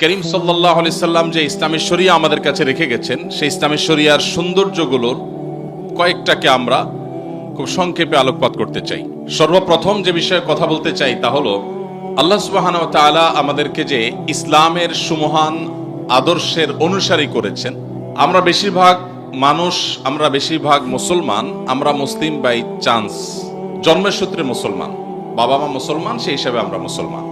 করিম সাল্লাল্লাহু আলাইহি সাল্লাম যে ইসলামের শরিয়া আমাদের কাছে রেখে গেছেন, সেই ইসলামের শরিয়ার সৌন্দর্যগুলোর কয়েকটাকে আমরা খুব সংক্ষেপে আলোকপাত করতে চাই। সর্বপ্রথম যে বিষয়ে কথা বলতে চাই তা হলো, আল্লাহ সুবহানাহু ওয়া তাআলা আমাদেরকে যে ইসলামের সুমহান আদর্শের অনুসারী করেছেন। আমরা বেশিরভাগ মুসলমান, আমরা মুসলিম বাই চান্স, জন্মের সূত্রে মুসলমান, বাবা মা মুসলমান, সেই হিসাবে আমরা মুসলমান।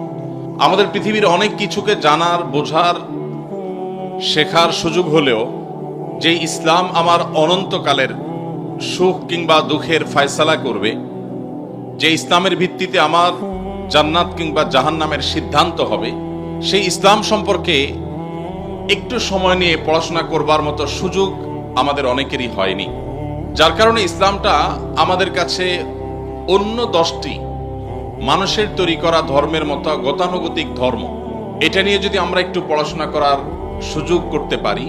আমাদের পৃথিবীর অনেক কিছুকে জানার, বোঝার, শেখার সুযোগ হলেও যে ইসলাম আমার অনন্তকালের সুখ কিংবা দুঃখের ফয়সালা করবে, যে ইসলামের ভিত্তিতে আমার জান্নাত কিংবা জাহান্নামের সিদ্ধান্ত হবে, সেই ইসলাম সম্পর্কে একটু সময় নিয়ে পড়াশোনা করবার মতো সুযোগ আমাদের অনেকেরই হয়নি। যার কারণে ইসলামটা আমাদের কাছে অন্য 10টি মানুষের তৈরি করা ধর্মের মতো গতানুগতিক ধর্ম। এটা নিয়ে যদি আমরা একটু পড়াশোনা করার সুযোগ করতে পারি,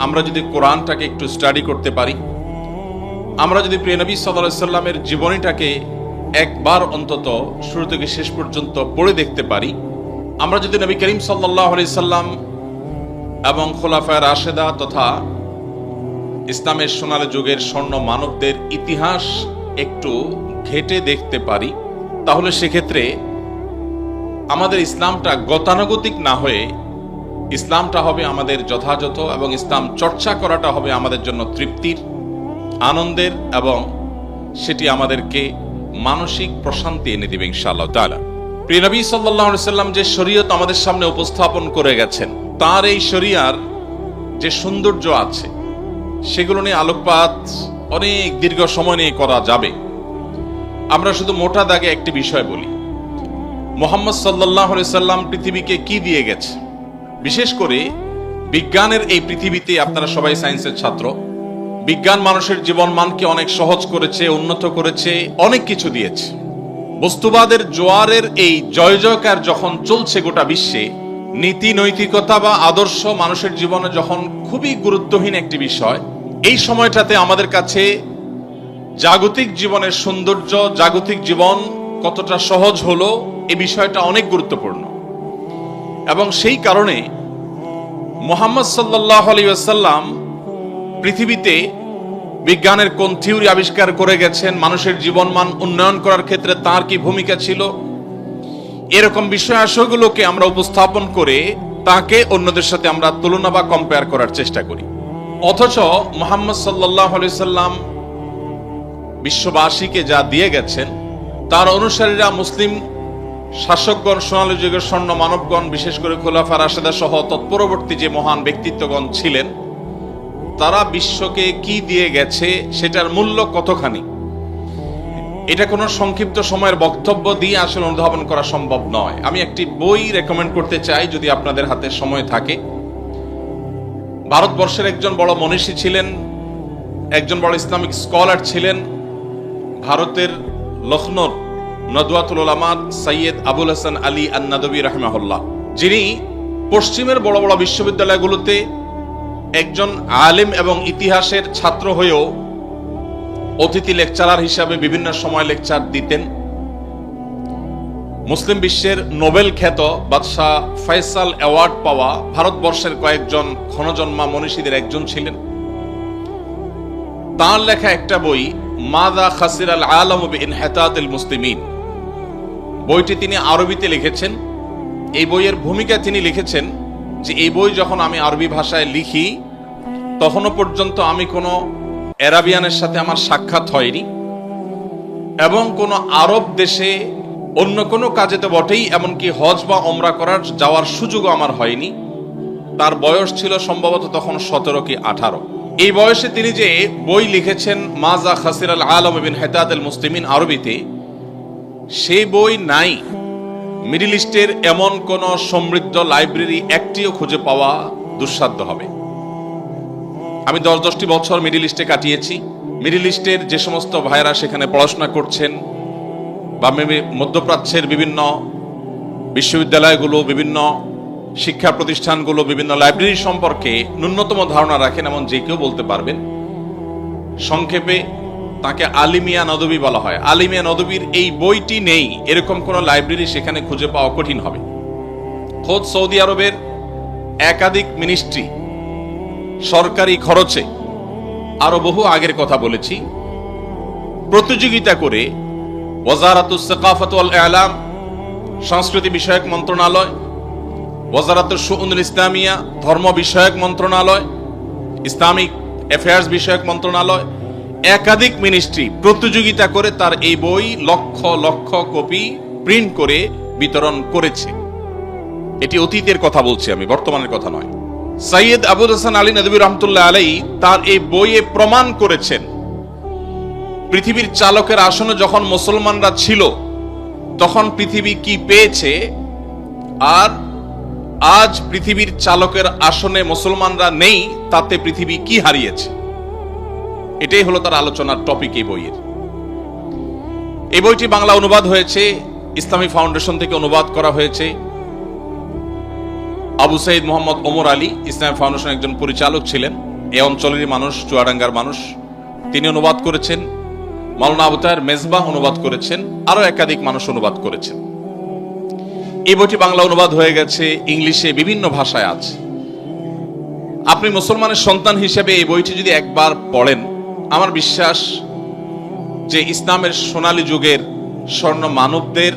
আমরা যদি কোরআনটাকে একটু স্টাডি করতে পারি, আমরা যদি প্রিয় নবী সাল্লাল্লাহু আলাইহি সাল্লামের জীবনীটাকে একবার অন্তত শুরু থেকে শেষ পর্যন্ত পড়ে দেখতে পারি, আমরা যদি নবী করিম সাল্লাল্লাহু আলাইহি সাল্লাম এবং খোলাফায়ে রাশেদা তথা ইসলামের সোনালী যুগের স্বর্ণ মানবদের ইতিহাস একটু ঘেঁটে দেখতে পারি, তাহলে সেক্ষেত্রে আমাদের ইসলামটা গতানুগতিক না হয়ে ইসলামটা হবে আমাদের যথাযথ, এবং ইসলাম চর্চা করাটা হবে আমাদের জন্য তৃপ্তির, আনন্দের, এবং সেটি আমাদেরকে মানসিক প্রশান্তি এনে দিবে ইনশাআল্লাহ তাআলা। প্রিয় নবী সাল্লাল্লাহু আলাইহি সাল্লাম যে শরীয়ত আমাদের সামনে উপস্থাপন করে গেছেন, তার এই শরিয়ার যে সৌন্দর্য আছে সেগুলো নিয়ে আলোকপাত অনেক দীর্ঘ সময় নিয়ে করা যাবে। আমরা শুধু মোটা দাগে একটি বিষয় বলি, মুহাম্মদ সাল্লাল্লাহু আলাইহি সাল্লাম পৃথিবীকে কি দিয়ে গেছে। বিশেষ করে বিজ্ঞানের এই পৃথিবীতে, আপনারা সবাই সায়েন্সের ছাত্র, বিজ্ঞান মানুষের জীবন মানকে অনেক সহজ করেছে, উন্নত করেছে, অনেক কিছু দিয়েছে। বস্তুবাদের জোয়ারের এই জয় জয়কার যখন চলছে গোটা বিশ্বে, নীতি নৈতিকতা বা আদর্শ মানুষের জীবনে যখন খুবই গুরুত্বহীন একটি বিষয়, এই সময়টাতে আমাদের কাছে জাগতিক জীবনের সৌন্দর্য, জাগতিক জীবন কতটা সহজ হলো, এই বিষয়টা অনেক গুরুত্বপূর্ণ। এবং সেই কারণে মুহাম্মদ সাল্লাল্লাহু আলাইহি ওয়াসাল্লাম পৃথিবীতে বিজ্ঞানের কোন থিওরি আবিষ্কার করে গেছেন, মানুষের জীবনমান উন্নয়ন করার ক্ষেত্রে তার কি ভূমিকা ছিল, এরকম বিষয়াবলীগুলোকে আমরা উপস্থাপন করে তাকে অন্যদের সাথে আমরা তুলনা বা কম্পেয়ার করার চেষ্টা করি। অথচ মুহাম্মদ সাল্লাল্লাহু আলাইহি ওয়াসাল্লাম বিশ্ববাসীকে যা দিয়ে গেছেন, তার অনুসারীরা, মুসলিম শাসকগণ, সোনালী যুগের স্বর্ণ মানবগণ, বিশেষ করে খোলাফা রাশেদা সহ তৎপরবর্তী যে মহান ব্যক্তিত্বগণ ছিলেন, তারা বিশ্বকে কি দিয়ে গেছে সেটার মূল্য কতখানি, এটা কোনো সংক্ষিপ্ত সময়ের বক্তব্য দিয়ে আসলে অনুধাবন করা সম্ভব নয়। আমি একটি বই রেকমেন্ড করতে চাই, যদি আপনাদের হাতে সময় থাকে। ভারতবর্ষের একজন বড় মনীষী ছিলেন, একজন বড় ইসলামিক স্কলার ছিলেন, ভারতের লখনৌর নদওয়াতুল উলামার সৈয়দ আবুল হাসান আলী আন-নাদবী রাহিমাহুল্লাহ, যিনি পশ্চিমের বড় বড় বিশ্ববিদ্যালয়গুলোতে একজন আলেম এবং ইতিহাসের ছাত্র হয়েও অতিথি লেকচারার হিসাবে বিভিন্ন সময় লেকচার দিতেন। মুসলিম বিশ্বের নোবেল খ্যাত বাদশাহ ফয়সাল অ্যাওয়ার্ড পাওয়া ভারতবর্ষের কয়েকজন ক্ষণজন্মা মনীষীদের একজন ছিলেন। তার লেখা একটা বই, মাযা খাসিরাল আলামু বিইনহিতাতিল মুসলিমিন, বইটি তিনি আরবিতে লিখেছেন। এই বইয়ের ভূমিকা তিনি লিখেছেন যে এই বই যখন আমি আরবি ভাষায় লিখি, তখনও পর্যন্ত আমি কোনো আরাবিয়ানের সাথে আমার সাক্ষাৎ হয়নি, এবং কোনো আরব দেশে অন্য কোনো কাজে তো বটেই, এমনকি হজ বা ওমরা করার যাওয়ার সুযোগও আমার হয়নি। তার বয়স ছিল সম্ভবত তখন 17 কি 18। এই বয়সে তিনি যে বই লিখেছেন মাযা খাসিরাল আলামু বিইনহিতাতিল মুসলিমিন আরবিতে, সেই বই নাই। মিডল ইস্টের এমন কোন সমৃদ্ধ লাইব্রেরি একটিও খুঁজে পাওয়া দুঃসাধ্য হবে। আমি 10-10টি বছর মিডল ইস্টে কাটিয়েছি। মিডল ইস্টের যে সমস্ত ভাইরা সেখানে পড়াশোনা করছেন, বা মধ্যপ্রাচ্যের বিভিন্ন বিশ্ববিদ্যালয়গুলো, বিভিন্ন শিক্ষা প্রতিষ্ঠানগুলো, বিভিন্ন লাইব্রেরি সম্পর্কে ন্যূনতম ধারণা রাখেন, এমন যে কেউ বলতে পারবেন। সংক্ষেপে তাকে আলিমিয়া নদবী বলা হয়। আলিমিয়া নদবীর এই বইটি নেই, এরকম কোন লাইব্রেরি সেখানে খুঁজে পাওয়া কঠিন হবে। খোদ সৌদি আরবের একাধিক মিনিস্ট্রি, সরকারি খরচে, আরো বহু আগের কথা বলেছি, প্রতিযোগিতা করে ওয়াজারাতুস সাকাফাত ওয়াল ইআলাম, সংস্কৃতি বিষয়ক মন্ত্রণালয়, ওয়াজারাতুশ শুউনুল ইসলামিয়া, ধর্ম বিষয়ক মন্ত্রণালয়, ইসলামিক অ্যাফেয়ার্স বিষয়ক মন্ত্রণালয়, একাধিক মিনিস্ট্রি প্রতিযোগিতা করে তার এই বই লক্ষ লক্ষ কপি প্রিন্ট করে বিতরণ করেছে। এটি অতীতের কথা বলছি আমি, বর্তমানের কথা নয়। সৈয়দ আবুল হাসান আলী নদভী রহমতুল্লাহ আলাইহি তার এই বইয়ে প্রমাণ করেছেন, পৃথিবীর চালকের আসনে যখন মুসলমানরা ছিল তখন পৃথিবী কি পেয়েছে, আর আজ পৃথিবীর চালকের আসনে মুসলমানরা নেই তাতে পৃথিবী কি হারিয়েছে। এটাই হলো তার আলোচনার টপিক এই বইয়ের। এই বইটি বাংলা অনুবাদ হয়েছে, ইসলামী ফাউন্ডেশন থেকে অনুবাদ করা হয়েছে। আবু সাইদ মোহাম্মদ ওমর আলী ইসলামী ফাউন্ডেশন একজন পরিচালক ছিলেন, এই অঞ্চলেরই মানুষ, চুয়াডাঙ্গার মানুষ, তিনি অনুবাদ করেছেন। মাওলানা আবু তাহের মেজবাহ অনুবাদ করেছেন, আরো একাধিক মানুষ অনুবাদ করেছেন। এই বইটি বাংলা অনুবাদ হয়ে গেছে, ইংলিশে, বিভিন্ন ভাষায় আছে। আপনি মুসলমানের সন্তান হিসেবে এই বইটি যদি একবার পড়েন, আমার বিশ্বাস যে ইসলামের সোনালী যুগের স্বর্ণ মানবদের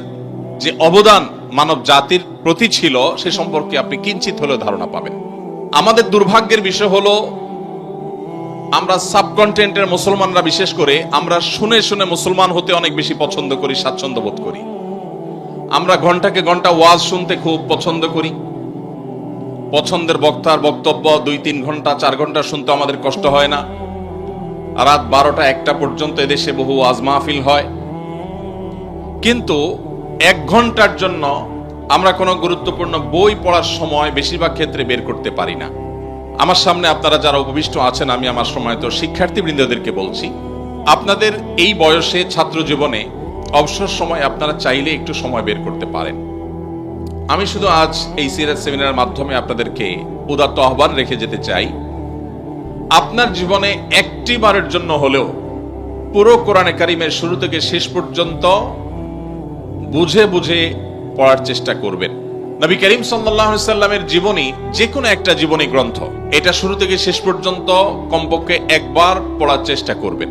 যে অবদান মানব জাতির প্রতি ছিল সে সম্পর্কে আপনি কিঞ্চিত হলেও ধারণা পাবেন। আমাদের দুর্ভাগ্যের বিষয় হলো আমরা সাবকন্টিনেন্টের মুসলমানরা, বিশেষ করে আমরা শুনে শুনে মুসলমান হতে অনেক বেশি পছন্দ করি, স্বাচ্ছন্দ্য বোধ করি। আমরা ঘন্টাকে ঘন্টা ওয়াজ শুনতে খুব পছন্দ করি। পছন্দের বক্তার বক্তব্য 2-3 ঘন্টা 4 ঘন্টা শুনতে আমাদের কষ্ট হয় না। রাত 12টা 1টা পর্যন্ত এদেশে বহু ওয়াজ মাহফিল হয়, কিন্তু 1 ঘন্টার জন্য আমরা কোনো গুরুত্বপূর্ণ বই পড়ার সময় বেশিরভাগ ক্ষেত্রে বের করতে পারি না। আমার সামনে আপনারা যারা উপবিষ্ট আছেন, আমি আমার সময় তো শিক্ষার্থীবৃন্দদেরকে বলছি, আপনাদের এই বয়সে ছাত্র জীবনে অবসর সময় আপনারা চাইলে একটু সময় বের করতে পারেন। আমি শুধু আজ এই সিরাত সেমিনারের মাধ্যমে আপনাদেরকে উদাত্ত আহ্বান রেখে যেতে চাই, আপনার জীবনে একটি বারের জন্য হলেও পুরো কোরআনে কারিমের শুরু থেকে শেষ পর্যন্ত বুঝে বুঝে পড়ার চেষ্টা করবেন। নবী করিম সাল্লাল্লাহু আলাইহি সাল্লামের জীবনী, যে কোনো একটা জীবনী গ্রন্থ, এটা শুরু থেকে শেষ পর্যন্ত কমপক্ষে একবার পড়ার চেষ্টা করবেন।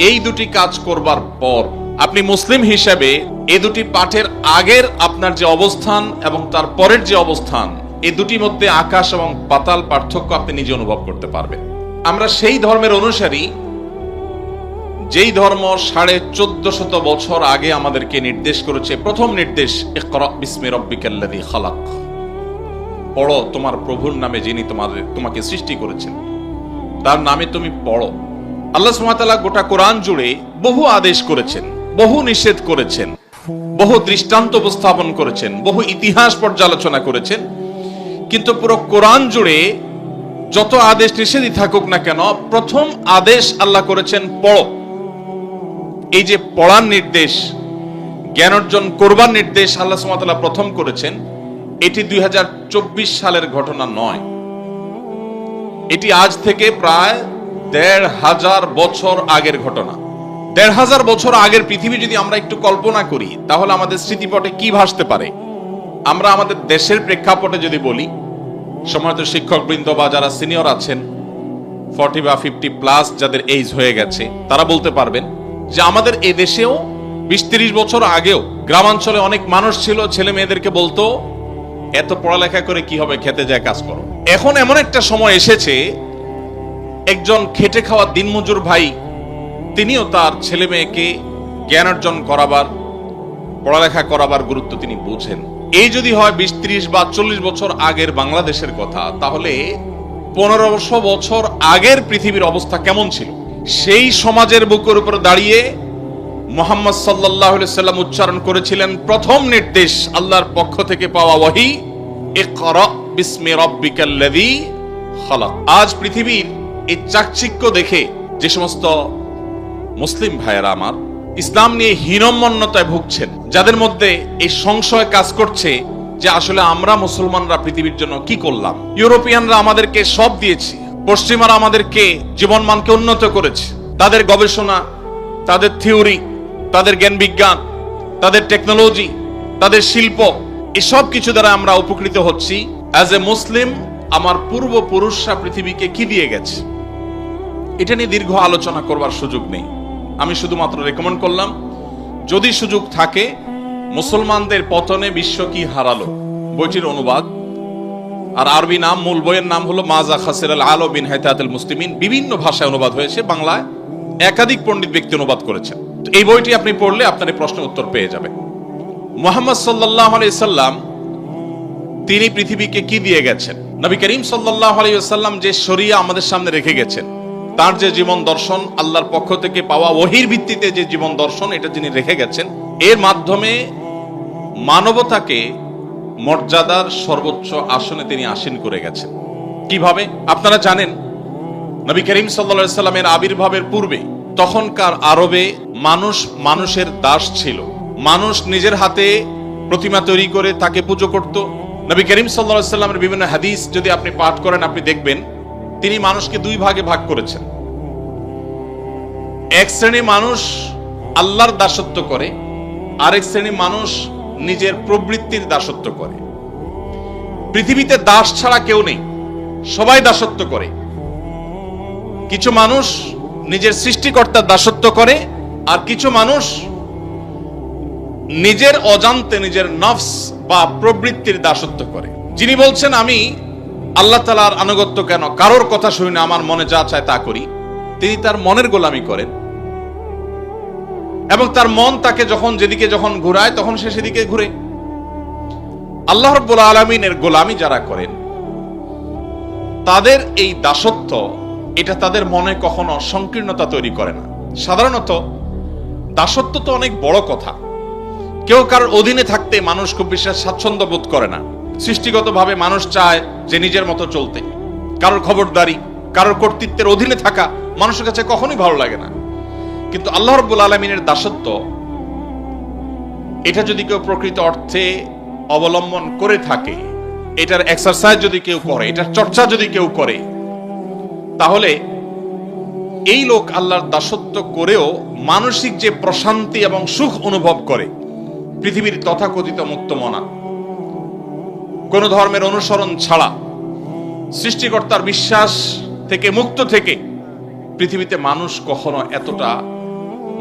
এই দুটি কাজ করবার পর আপনি মুসলিম হিসেবে এই দুটি পাঠের আগের আপনার যে অবস্থান এবং তার পরের যে অবস্থান, এই দুটির মধ্যে আকাশ এবং পাতাল পার্থক্য আপনি নিজে অনুভব করতে পারবেন। আমরা সেই ধর্মের অনুসারী যেই ধর্ম 1450 বছর আগে আমাদেরকে নির্দেশ করেছে, প্রথম নির্দেশ ইকরা বিসমি রাব্বিকাল্লাযী খালাক, পড়ো তোমার প্রভুর নামে যিনি তোমাকে সৃষ্টি করেছেন, তার নামে তুমি পড়ো। আল্লাহ সুবহানাহু ওয়া তাআলা গোটা কোরআন জুড়ে বহু আদেশ করেছেন, বহু নিষেধ করেছেন, বহু দৃষ্টান্ত উপস্থাপন করেছেন, বহু ইতিহাস পর্যালোচনা করেছেন, কিন্তু পুরো কোরআন জুড়ে যত আদেশ নিষেধই থাকুক না কেন, প্রথম আদেশ আল্লাহ করেছেন পড়ো। এই যে পড়ার নির্দেশ, জ্ঞান অর্জন করবার নির্দেশ আল্লাহ সুবহানাহু ওয়া তাআলা প্রথম করেছেন, এটি 2024 সালের ঘটনা নয়। এটি আজ থেকে প্রায় 1500 বছর আগের ঘটনা। 1500 বছর আগের পৃথিবী যদি আমরা একটু কল্পনা করি, তাহলে আমাদের স্মৃতিপটে কি ভাসতে পারে? আমরা আমাদের দেশের প্রেক্ষাপটে যদি বলি, সম্মানিত শিক্ষকবৃন্দ বা যারা সিনিয়র আছেন, 40 বা 50 প্লাস যাদের এজ হয়ে গেছে, তারা বলতে পারবেন যে আমাদের এই দেশেও 20-30 বছর আগেও গ্রামাঞ্চলে অনেক মানুষ ছিল, ছেলে মেয়েদেরকে বলতো এত পড়ালেখা করে কি হবে, খেতে যায় কাজ করো। এখন এমন একটা সময় এসেছে, একজন খেটে খাওয়া দিনমজুর ভাই তিনিও তার ছেলে মেয়েকে জ্ঞান অর্জন করাবার, পড়ালেখা করাবার গুরুত্ব তিনি বুঝেন। এই যদি হয় 20-30 বা 40 বছর আগের বাংলাদেশের কথা, তাহলে 1500 বছর আগের পৃথিবীর অবস্থা কেমন ছিল? সেই সমাজের বুকের উপর দাঁড়িয়ে মুহাম্মদ সাল্লাল্লাহু আলাইহি সাল্লাম উচ্চারণ করেছিলেন প্রথম নির্দেশ আল্লাহর পক্ষ থেকে পাওয়া ওহী, ইকরা বিসমি রাব্বিকাল্লাযী খালাক। আজ পৃথিবীর এই চাকচিক্য দেখে যে সমস্ত মুসলিম ভাইয়েরা আমার ইসলাম নিয়ে হীনম্মন্যতায় ভুগছেন, যাদের মধ্যে এই সংশয় কাজ করছে যে আসলে আমরা মুসলমানরা পৃথিবীর জন্য কি করলাম? ইউরোপিয়ানরা আমাদেরকে সব দিয়েছে, পশ্চিমারা আমাদেরকে জীবনমানকে উন্নত করেছে, তাদের গবেষণা, তাদের থিওরি, তাদের জ্ঞান বিজ্ঞান, তাদের টেকনোলজি, তাদের শিল্প, এসব কিছু দ্বারা আমরা উপকৃত হচ্ছি, অ্যাজ এ মুসলিম আমার পূর্বপুরুষরা পৃথিবীকে কি দিয়ে গেছে, এটা নিয়ে দীর্ঘ আলোচনা করবার সুযোগ নেই। আমি শুধুমাত্র রেকমেন্ড করলাম, যদি সুযোগ থাকে, মুসলমানদের পতনে বিশ্ব কি হারালো বইটির অনুবাদ, আর আরবি নাম, মূল বইয়ের নাম হলো মাজা খাসিরাল আলো বিন হায়াতাতুল মুসলিমিন। বিভিন্ন ভাষায় অনুবাদ হয়েছে, বাংলায় একাধিক পণ্ডিত ব্যক্তি অনুবাদ করেছেন। তো এই বইটি আপনি পড়লে আপনার এই প্রশ্নের উত্তর পেয়ে যাবেন। মুহাম্মদ সাল্লাল্লাহু আলাইহি সাল্লাম তিনি পৃথিবীকে কি দিয়ে গেছেন? নবী করিম সাল্লাল্লাহু আলাইহি ওয়াসাল্লাম যে শরিয়া আমাদের সামনে রেখে গেছেন, তার যে জীবন দর্শন, আল্লাহর পক্ষ থেকে পাওয়া ওহীর ভিত্তিতে যে জীবন দর্শন, এটা যিনি রেখে গেছেন, এর মাধ্যমে মানবতাকে মর্যাদার সর্বোচ্চ আসনে তিনি আসীন করে গেছেন। কিভাবে? আপনারা জানেন, নবী করিম সাল্লাল্লাহু আলাইহি সাল্লামের আবির্ভাবের পূর্বে তখনকার আরবে মানুষ মানুষের দাস ছিল। মানুষ নিজের হাতে প্রতিমা তৈরি করে তাকে পুজো করত। নবী করিম সাল্লাল্লাহু আলাইহি সাল্লামের বিভিন্ন হাদিস যদি আপনি পাঠ করেন, আপনি দেখবেন তিনি মানুষকে দুই ভাগে ভাগ করেছেন। এক শ্রেণী মানুষ আল্লাহর দাসত্ব করে, আরেক শ্রেণী মানুষ নিজের প্রবৃত্তির দাসত্ব করে। পৃথিবীতে দাস ছাড়া কেউ নেই, সবাই দাসত্ব করে। কিছু মানুষ নিজের সৃষ্টিকর্তার দাসত্ব করে, আর কিছু মানুষ নিজের অজান্তে নিজের নফস বা প্রবৃত্তির দাসত্ব করে। যিনি বলছেন আমি আল্লাহ তাআলার আনুগত্য কেন, কারোর কথা শুনি না, আমার মনে যা চায় তা করি, তিনি তার মনের গোলামি করেন, এবং তার মন তাকে যখন যেদিকে যখন ঘুরায় তখন সে সেদিকে ঘুরে। আল্লাহ রাব্বুল আলামিনের গোলামি যারা করেন, তাদের এই দাসত্ব, এটা তাদের মনে কখনো সংকীর্ণতা তৈরি করে না। সাধারণত দাসত্ব তো অনেক বড় কথা। কেউ কারোর অধীনে থাকতে মানুষ খুব বেশি স্বাচ্ছন্দ্য বোধ করে না। সৃষ্টিগতভাবে মানুষ চায় যে নিজের মতো চলতে। কারোর খবরদারি, কারোর কর্তৃত্বের অধীনে থাকা মানুষের কাছে কখনোই ভালো লাগে না। কিন্তু আল্লাহ রাব্বুল আলামিনের দাসত্ব, এটা যদি কেউ প্রকৃত অর্থে অবলম্বন করে থাকে, এটার এক্সারসাইজ যদি কেউ করে, এটার চর্চা যদি কেউ করে, তাহলে এই লোক আল্লাহর দাসত্ব করেও মানসিক যে প্রশান্তি এবং সুখ অনুভব করে, পৃথিবীর তথাকথিত মুক্তমনা, কোন ধর্মের অনুসরণ ছাড়া, সৃষ্টিকর্তার বিশ্বাস থেকে মুক্ত থেকে পৃথিবীতে মানুষ কখনো এতটা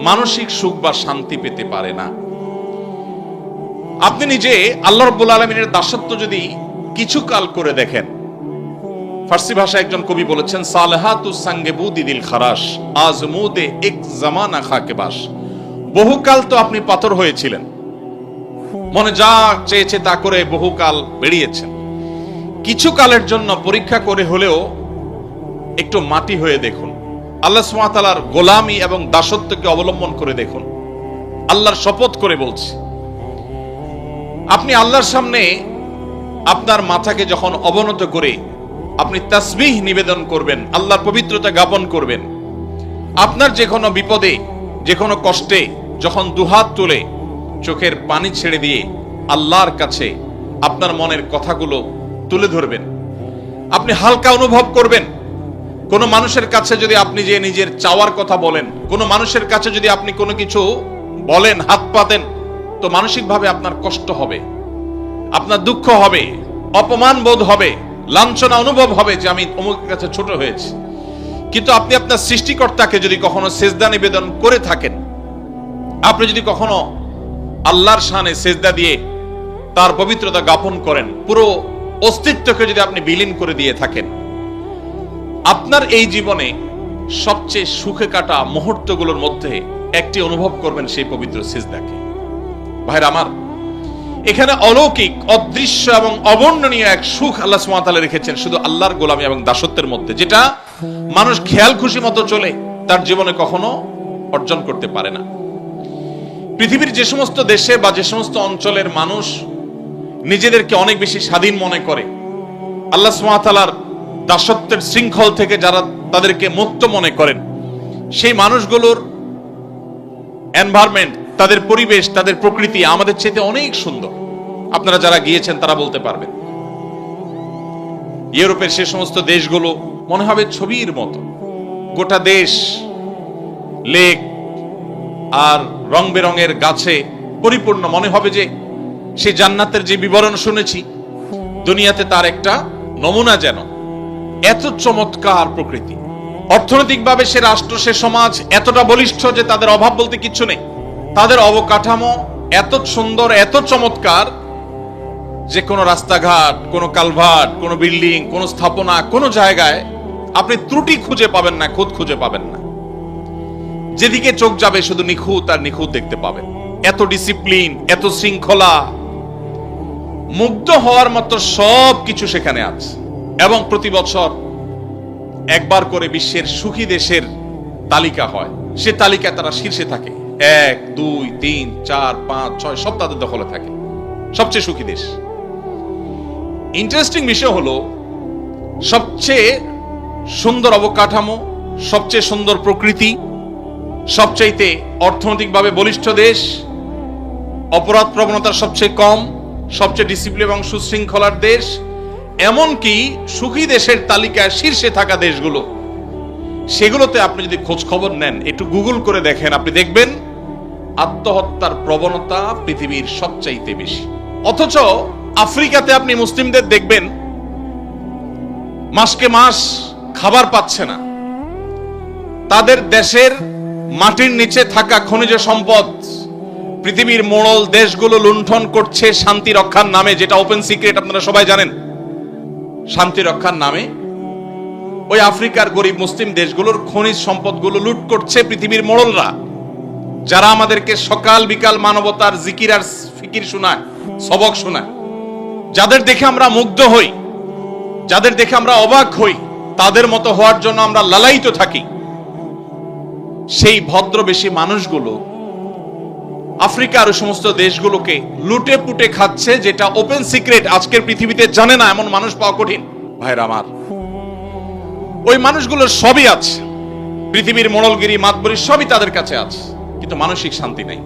মানসিক সুখ বা শান্তি পেতে পারে না। আপনি নিজে আল্লাহ রাব্বুল আলামিনের দাসত্ব যদি কিছু কাল করে দেখেন, ফার্সি ভাষায় একজন কবি বলেছেন, সালেহাতু সঙ্গে বুদিল খারাস আজমুদে এক জামানা খাকে বাস। বহুকাল তো আপনি পাথর হয়েছিলেন, মনে যা চেয়েছে তা করে বহুকাল বেরিয়েছেন। কিছু কালের জন্য পরীক্ষা করে হলেও একটু মাটি হয়ে দেখুন, আল্লাহ সুবহানাহু ওয়া তাআলার গোলামি এবং দাসত্বকে অবলম্বন করে দেখুন। আল্লাহর শপথ করে বলছি, আপনি আল্লাহর সামনে আপনার মাথাকে যখন অবনত করে আপনি তাসবিহ নিবেদন করবেন, আল্লাহর পবিত্রতা জ্ঞাপন করবেন, আপনার যে কোনো বিপদে, যে কোনো কষ্টে যখন দুহাত তুলে চোখের পানি ছেড়ে দিয়ে আল্লাহর কাছে আপনার মনের কথাগুলো তুলে ধরবেন, আপনি হালকা অনুভব করবেন। কোন মানুষের কাছে যদি আপনি যে নিজের চাওয়ার কথা বলেন, কোন মানুষের কাছে যদি আপনি কোনো কিছু বলেন, হাত পাতেন, তো মানসিকভাবে আপনার কষ্ট হবে, আপনার দুঃখ হবে, অপমান বোধ হবে, লাঞ্ছনা অনুভব হবে যে আমি অমুকের কাছে ছোট হয়েছি। কিন্তু আপনি আপনার সৃষ্টিকর্তাকে যদি কখনো সেজদা নিবেদন করে থাকেন, আপনি যদি কখনো আল্লাহর শানে সেজদা দিয়ে তার পবিত্রতা জ্ঞাপন করেন, পুরো অস্তিত্বকে যদি আপনি বিলীন করে দিয়ে থাকেন, আপনার এই জীবনে সবচেয়ে সুখে কাটা মুহূর্তগুলোর মধ্যে একটি অনুভব করবেন সেই পবিত্র সিজদাকে। ভাইরা আমার, এখানে অলৌকিক, অদৃশ্য এবং অবর্ণনীয় এক সুখ আল্লাহ সুবহানাহু ওয়া তাআলা রেখেছেন শুধু আল্লাহর গোলামি এবং দাসত্বের মধ্যে, যেটা মানুষ খেয়াল খুশি মতো চলে তার জীবনে কখনো অর্জন করতে পারে না। পৃথিবীর যে সমস্ত দেশে বা যে সমস্ত অঞ্চলের মানুষ নিজেদেরকে অনেক বেশি স্বাধীন মনে করে, আল্লাহ সুবহানাহু ওয়া তাআলার দাসত্বের শৃঙ্খল থেকে যারা তাদেরকে মুক্ত মনে করেন, সেই মানুষগুলোর এনভায়রনমেন্ট, তাদের পরিবেশ, তাদের প্রকৃতি আমাদের চেয়ে অনেক সুন্দর। আপনারা যারা গিয়েছেন তারা বলতে পারবেন। ইউরোপের সে সমস্ত দেশগুলো মনে হবে ছবির মতো, গোটা দেশ লেক আর রং বেরঙের গাছে পরিপূর্ণ। মনে হবে যে সেই জান্নাতের যে বিবরণ শুনেছি, দুনিয়াতে তার একটা নমুনা যেন। এত চমৎকার প্রকৃতি, অর্থনৈতিকভাবে সে রাষ্ট্র, সে সমাজ এতটা বলিষ্ঠ যে তাদের অভাব বলতে কিচ্ছু নেই। তাদের অবকাঠামো এত সুন্দর, এত চমৎকার যে কোনো রাস্তাঘাট, কোনো কালভার্ট, কোনো বিল্ডিং, কোনো স্থাপনা, কোনো জায়গায় আপনি ত্রুটি খুঁজে পাবেন না, খুঁত খুঁজে পাবেন না। যেদিকে চোখ যাবে শুধু নিখুঁত আর নিখুঁত দেখতে পাবেন। এত ডিসিপ্লিন, এত শৃঙ্খলা, মুগ্ধ হওয়ার মতো সব কিছু সেখানে আছে। এবং প্রতি বছর একবার করে বিশ্বের সুখী দেশের তালিকা হয়, সে তালিকায় তারা শীর্ষে থাকে। 1, 2, 3, 4, 5, 6 সব তাদের দখলে থাকে, সবচেয়ে সুখী দেশ। ইন্টারেস্টিং বিষয় হলো, সবচেয়ে সুন্দর অবকাঠামো, সবচেয়ে সুন্দর প্রকৃতি, সবচাইতে অর্থনৈতিকভাবে বলিষ্ঠ দেশ, অপরাধ প্রবণতা সবচেয়ে কম, সবচেয়ে ডিসিপ্লিন এবং সুশৃঙ্খলার দেশ, এমনকি সুখী দেশের তালিকায় শীর্ষে থাকা দেশগুলো, সেগুলোতে আপনি যদি খোঁজ খবর নেন, একটু গুগল করে দেখেন, আপনি দেখবেন আত্মহত্যার প্রবণতা পৃথিবীর সবচাইতে বেশি। অথচ আফ্রিকাতে আপনি মুসলিমদের দেখবেন মাসকে মাস খাবার পাচ্ছে না। তাদের দেশের মাটির নিচে থাকা খনিজ সম্পদ পৃথিবীর মোড়ল দেশগুলো লুণ্ঠন করছে শান্তি রক্ষার নামে, যেটা ওপেন সিক্রেট, আপনারা সবাই জানেন। শান্তি রক্ষার নামে ওই আফ্রিকার গরিব মুসলিম দেশগুলোর খনিজ সম্পদগুলো লুট করছে পৃথিবীর মোড়লরা, যারা আমাদেরকে সকাল বিকাল মানবতার জিকির আর ফিকির শোনায়, সবক শোনায়, যাদের দেখে আমরা মুগ্ধ হই, যাদের দেখে আমরা অবাক হই, তাদের মতো হওয়ার জন্য আমরা লালায়িত থাকি। সেই ভদ্রবেশী মানুষগুলো আফ্রিকার ওই সমস্ত দেশগুলোকে লুটে পুটে খাচ্ছে, যেটা ওপেন সিক্রেট, আজকের পৃথিবীতে জানে না এমন মানুষ পাওয়া কঠিন। ভাইরা আমার, ওই মানুষগুলোর সবই আছে, পৃথিবীর মোড়লগিরি মাতবরি সবই তাদের কাছে আছে, কিন্তু মানসিক শান্তি নাই।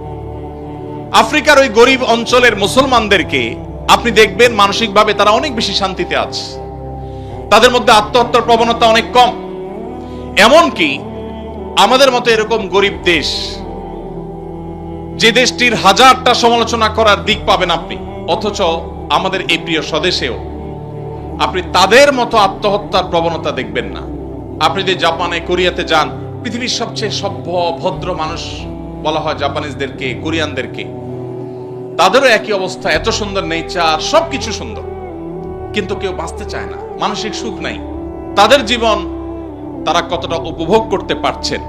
আফ্রিকার ওই গরিব অঞ্চলের মুসলমানদেরকে আপনি দেখবেন মানসিকভাবে তারা অনেক বেশি শান্তিতে আছে, তাদের মধ্যে আত্মহত্যার প্রবণতা অনেক কম। এমনকি আমাদের মতো এরকম গরিব দেশ, যে দেশটির হাজারটা সমালোচনা করার দিক পাবেন আপনি, অথচ আমাদের এই প্রিয় স্বদেশেও আপনি তাদের মতো আত্মহত্যার প্রবণতা দেখবেন না। আপনি যদি জাপানে, কোরিয়াতে যান, পৃথিবীর সবচেয়ে সভ্য ভদ্র মানুষ বলা হয় জাপানিজদেরকে, কোরিয়ানদেরকে, তাদেরও একই অবস্থা, এত সুন্দর নেচার, সবকিছু সুন্দর, কিন্তু কেউ বাঁচতে চায় না, মানসিক সুখ নাই। তাদের জীবন তারা কতটা উপভোগ করতে পারছেন,